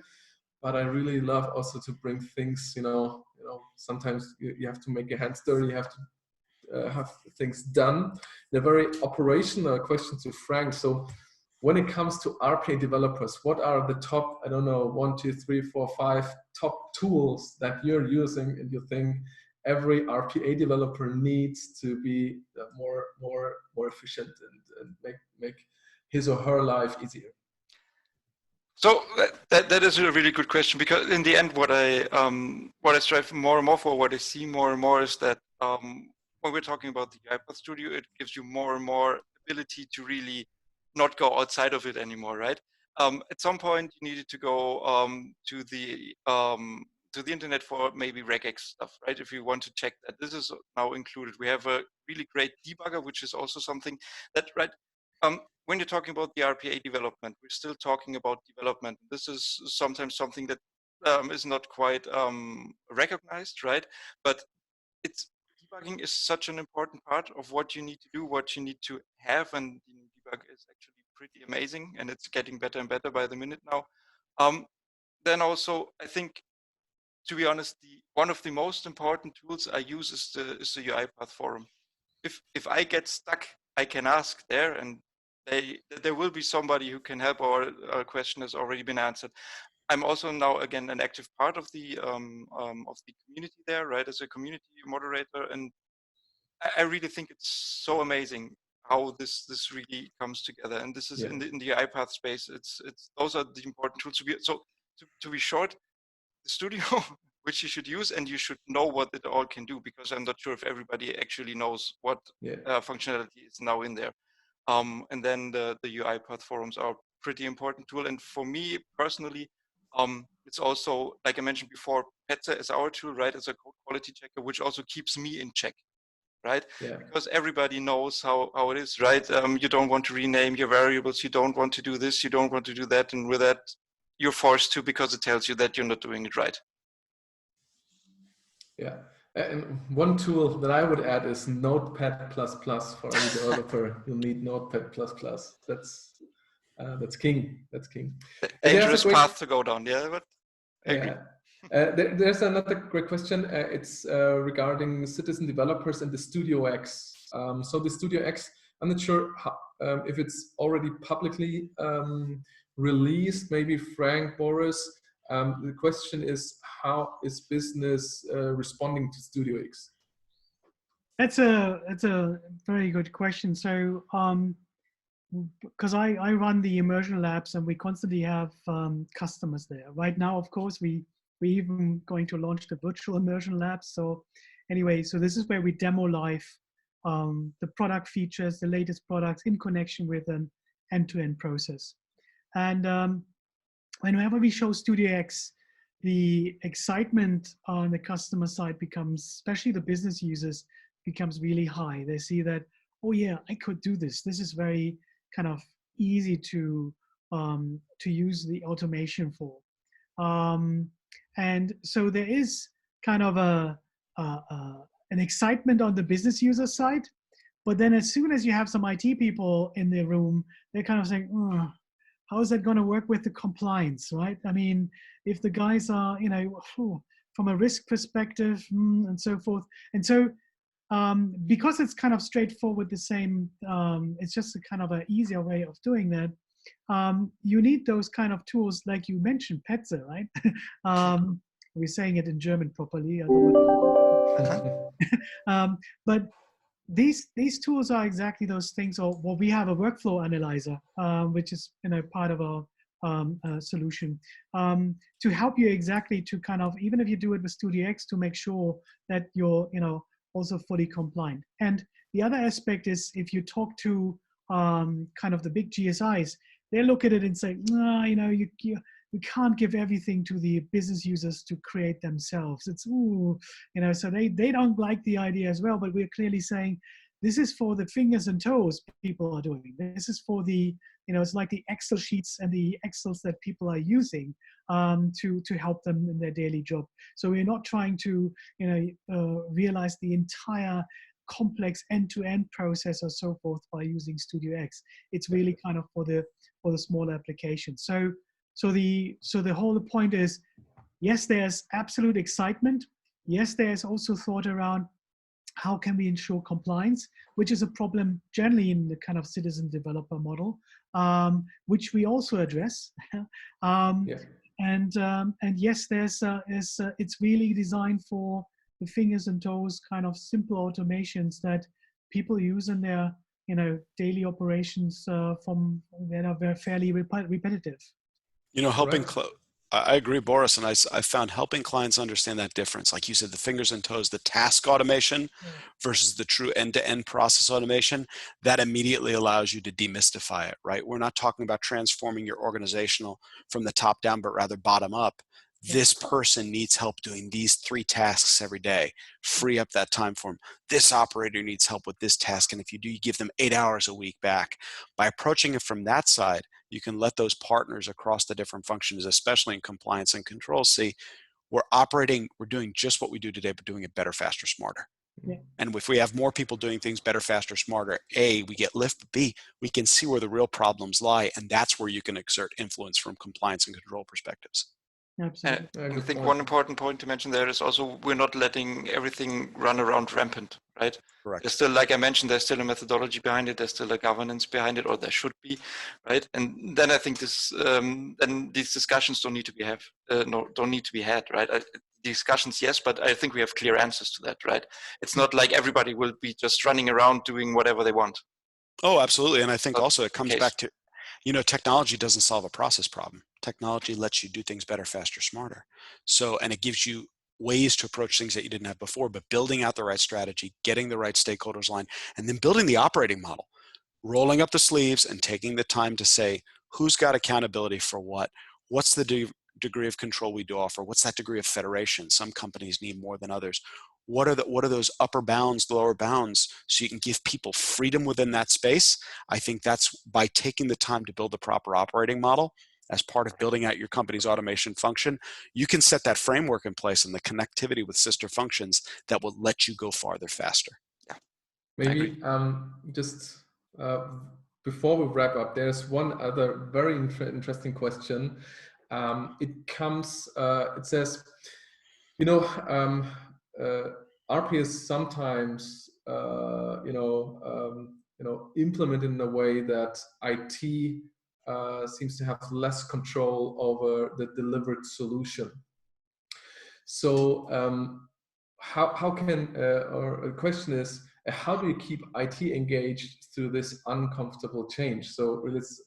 But I really love also to bring things, sometimes you have to make your hands dirty, you have to have things done. A very operational question to Frank. So when it comes to RPA developers, what are the top, 1, 2, 3, 4, 5 top tools that you're using and you think every RPA developer needs to be more efficient and make his or her life easier? So that is a really good question, because in the end, what I strive more and more for, what I see more and more, is that when we're talking about the UiPath Studio, it gives you more and more ability to really not go outside of it anymore, right? At some point, you needed to go to the internet for maybe regex stuff, right? If you want to check that, this is now included. We have a really great debugger, which is also something that, right? When you're talking about the RPA development, we're still talking about development. This is sometimes something that is not quite recognized, right? But debugging is such an important part of what you need to do, what you need to have, and the debug is actually pretty amazing, and it's getting better and better by the minute now. Then also, I think, to be honest, one of the most important tools I use is the UiPath forum. If I get stuck, I can ask there, and there will be somebody who can help, or a question has already been answered. I'm also now, again, an active part of the community there, right, as a community moderator, and I really think it's so amazing how this really comes together. And this is in the UiPath space. It's those are the important tools to be short. The studio, which you should use, and you should know what it all can do, because I'm not sure if everybody actually knows what functionality is now in there. And then the UiPath forums are a pretty important tool. And for me personally, it's also, like I mentioned before, Petza is our tool, right, as a code quality checker, which also keeps me in check, right? Because everybody knows how it is, right? You don't want to rename your variables, you don't want to do this, you don't want to do that, and with that, you're forced to, because it tells you that you're not doing it right. Yeah. And one tool that I would add is Notepad++. For any developer, you'll need Notepad++. That's king. That's king. Dangerous path to go down. Yeah, but I agree. There's another great question. It's regarding citizen developers and the Studio X. So the Studio X, I'm not sure if it's already publicly released. Maybe Frank, Boris. The question is, how is business responding to Studio X? That's a very good question. So, because I run the immersion labs, and we constantly have customers there. Right now, of course, we're even going to launch the virtual immersion labs. So anyway, so this is where we demo live the product features, the latest products in connection with an end-to-end process. And whenever we show Studio X, the excitement on the customer side becomes, especially the business users, becomes really high. They see that, oh yeah, I could do this. This is very kind of easy to use the automation for. And so there is kind of an excitement on the business user side, but then as soon as you have some IT people in the room, they're kind of saying, oh, how is that going to work with the compliance, right? I mean, if the guys are, you know, from a risk perspective and so forth. And so because it's kind of straightforward, the same, it's just a kind of an easier way of doing that. You need those kind of tools, like you mentioned, Petze, right? We're saying it in German properly. But these tools are exactly those things. Or well, we have a workflow analyzer, which is, you know, part of our solution, to help you exactly to kind of, even if you do it with Studio X, to make sure that you're, you know, also fully compliant. And the other aspect is, if you talk to kind of the big GSIs, they look at it and say, nah, you know, you can't give everything to the business users to create themselves. It's, ooh, you know, so they don't like the idea as well, but we're clearly saying, this is for the fingers and toes people are doing. This is for the, you know, it's like the Excel sheets and the Excels that people are using to help them in their daily job. So we're not trying to, you know, realize the entire complex end-to-end process or so forth by using Studio X. It's really kind of for the small applications. So the whole point is, yes, there's absolute excitement. Yes, there's also thought around how can we ensure compliance, which is a problem generally in the kind of citizen developer model, which we also address. Yeah. And yes, it's really designed for the fingers and toes kind of simple automations that people use in their, you know, daily operations that are very fairly repetitive. You know, helping, Right. I agree, Boris, and I found helping clients understand that difference. Like you said, the fingers and toes, the task automation versus the true end-to-end process automation, that immediately allows you to demystify it, right? We're not talking about transforming your organizational from the top down, but rather bottom up. This person needs help doing these 3 tasks every day. Free up that time for them. This operator needs help with this task, and if you do, you give them 8 hours a week back. By approaching it from that side, you can let those partners across the different functions, especially in compliance and control, see we're doing just what we do today, but doing it better, faster, smarter. Yeah. And if we have more people doing things better, faster, smarter, A, we get lift, but B, we can see where the real problems lie, and that's where you can exert influence from compliance and control perspectives. Absolutely. And I think one important point to mention there is also, we're not letting everything run around rampant, right? Correct. There's still, like I mentioned, there's still a methodology behind it. There's still a governance behind it, or there should be, right? And then I think then these discussions don't need to be had, right? Discussions, yes, but I think we have clear answers to that, right? It's not like everybody will be just running around doing whatever they want. Oh, absolutely. And I think also it comes case. back to, you know, technology doesn't solve a process problem. Technology lets you do things better, faster, smarter. So, and it gives you ways to approach things that you didn't have before, but building out the right strategy, getting the right stakeholders aligned, and then building the operating model, rolling up the sleeves and taking the time to say, who's got accountability for what? What's the degree of control we do offer? What's that degree of federation? Some companies need more than others. What are those upper bounds, lower bounds, so you can give people freedom within that space? I think that's by taking the time to build the proper operating model as part of building out your company's automation function, you can set that framework in place and the connectivity with sister functions that will let you go farther, faster. Yeah. Maybe just before we wrap up, there's one other very interesting question. It says, you know, RP is sometimes, implemented in a way that IT seems to have less control over the delivered solution. So how can, or the question is, how do you keep IT engaged through this uncomfortable change? So this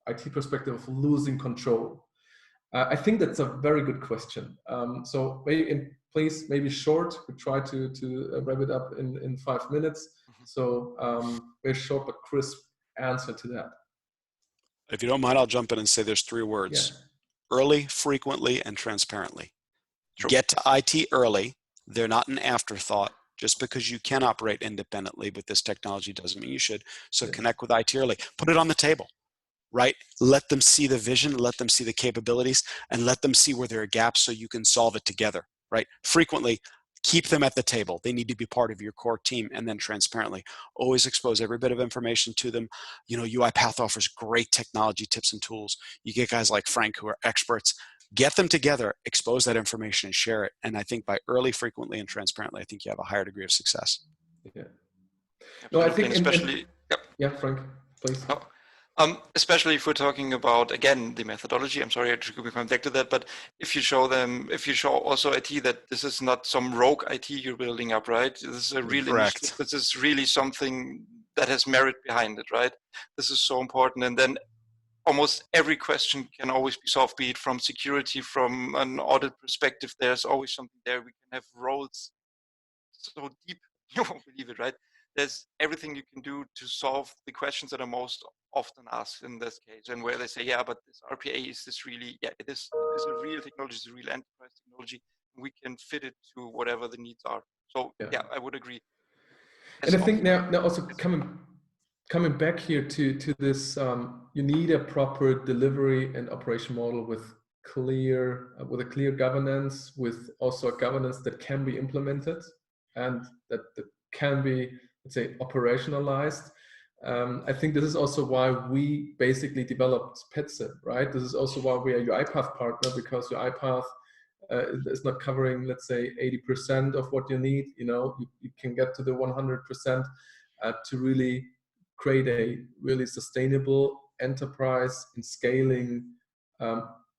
IT perspective of losing control. I think that's a very good question. So maybe please, maybe short. We try to wrap it up in 5 minutes. So very short but crisp answer to that. If you don't mind, I'll jump in and say there's 3 words. Yeah. Early, frequently, and transparently. True. Get to IT early. They're not an afterthought. Just because you can operate independently with this technology doesn't mean you should. So Yes. connect with IT early. Put it on the table, right? Let them see the vision, let them see the capabilities, and let them see where there are gaps so you can solve it together, right? Frequently, keep them at the table. They need to be part of your core team. And then transparently, always expose every bit of information to them. You know, UiPath offers great technology tips and tools. You get guys like Frank who are experts. Get them together, expose that information, and share it. And I think by early, frequently, and transparently, I think you have a higher degree of success. Yeah. Absolutely. No, I think, and especially, yeah, Frank, please. Especially if we're talking about, again, the methodology. I'm sorry to come back to that, but if you show also IT that this is not some rogue IT you're building up, right? This is a real initiative. This is really something that has merit behind it, right? This is so important. And then almost every question can always be solved, be it from security, from an audit perspective. There's always something there. We can have roles so deep, you won't believe it, right? There's everything you can do to solve the questions that are most often asked in this case, and where they say, yeah, but this RPA, is this really, yeah, it is a real technology, it's a real enterprise technology. We can fit it to whatever the needs are. So yeah, I would agree. And I think now also coming back here to this, you need a proper delivery and operation model with a clear governance, with also a governance that can be implemented and that can be, let's say, operationalized. I think this is also why we basically developed PetSim, right? This is also why we are UiPath partner, because UiPath is not covering, let's say, 80% of what you need. You know, you can get to the 100% to really create a really sustainable enterprise and scaling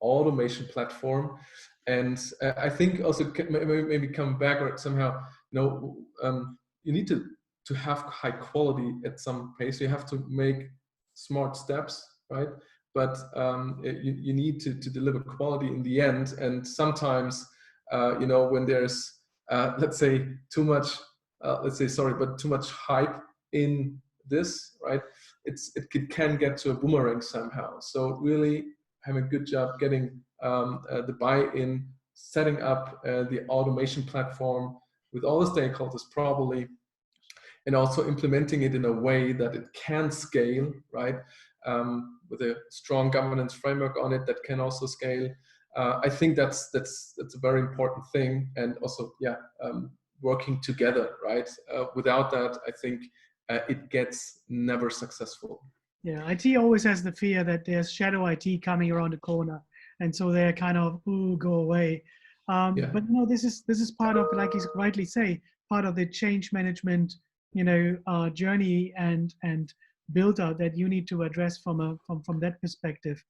automation platform. And I think also maybe come back or somehow, you know, you need to have high quality at some pace. You have to make smart steps, right? But you need to deliver quality in the end. And sometimes, you know, when there's, let's say, too much hype in this, right? It can get to a boomerang somehow. So really having a good job getting the buy-in, setting up the automation platform with all the stakeholders properly, and also implementing it in a way that it can scale, right? With a strong governance framework on it that can also scale. I think that's a very important thing, and also, working together, right? Without that, I think it gets never successful. Yeah, IT always has the fear that there's shadow IT coming around the corner, and so they're kind of, ooh, go away. But no, this is part of, like you rightly say, part of the change management, you know, journey and build out that you need to address from that perspective.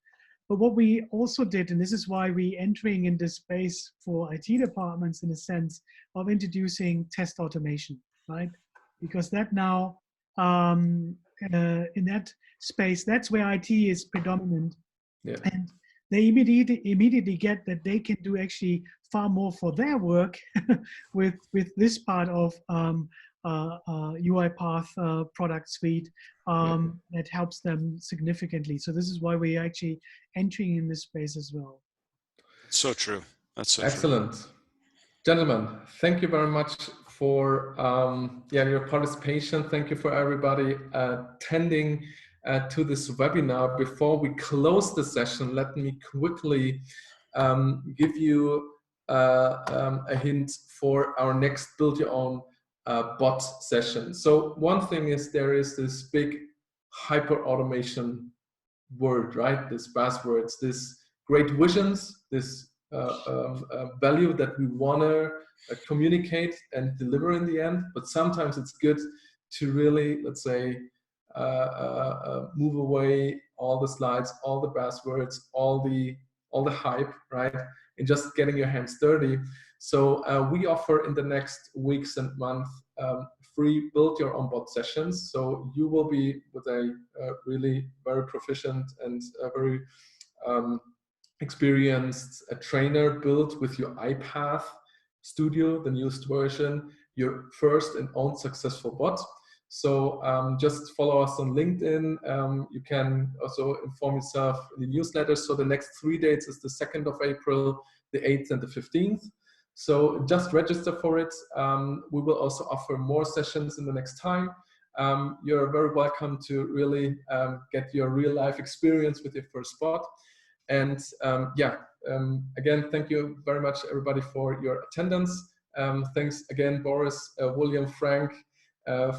But what we also did, and this is why we entering in this space for IT departments in a sense of introducing test automation, right? Because that now in that space, that's where IT is predominant, and they immediately get that they can do actually far more for their work with this part of UiPath product suite that helps them significantly. So this is why we're actually entering in this space as well. So true. That's so excellent. True. Gentlemen, thank you very much for your participation. Thank you for everybody attending to this webinar. Before we close the session, let me quickly give you a hint for our next Build Your Own bot session. So one thing is, there is this big hyper automation word, right? This buzzwords, this great visions, this value that we want to communicate and deliver in the end. But sometimes it's good to really, let's say, move away all the slides, all the buzzwords, all the hype, right? And just getting your hands dirty. So we offer in the next weeks and months free Build Your Own Bot sessions. So you will be with a really very proficient and very experienced trainer built with your UiPath Studio, the newest version, your first and own successful bot. So just follow us on LinkedIn. You can also inform yourself in the newsletter. So the next 3 dates is the 2nd of April, the 8th and the 15th. So just register for it. We will also offer more sessions in the next time. You're very welcome to really get your real life experience with your first bot. And again, thank you very much everybody for your attendance. Thanks again, Boris, William, Frank,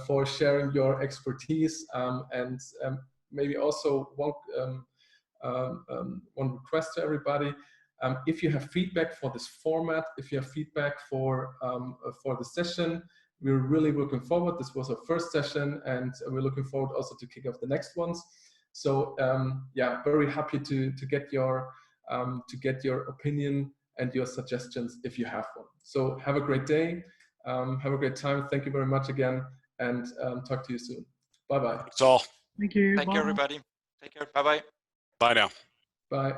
for sharing your expertise, and maybe also one request to everybody. If you have feedback for this format, if you have feedback for the session, we're really looking forward. This was our first session, and we're looking forward also to kick off the next ones. So very happy to get your opinion and your suggestions if you have one. So have a great day, have a great time. Thank you very much again, and talk to you soon. Bye bye. That's all. Thank you. Thank you, everybody. Take care. Bye bye. Bye now. Bye.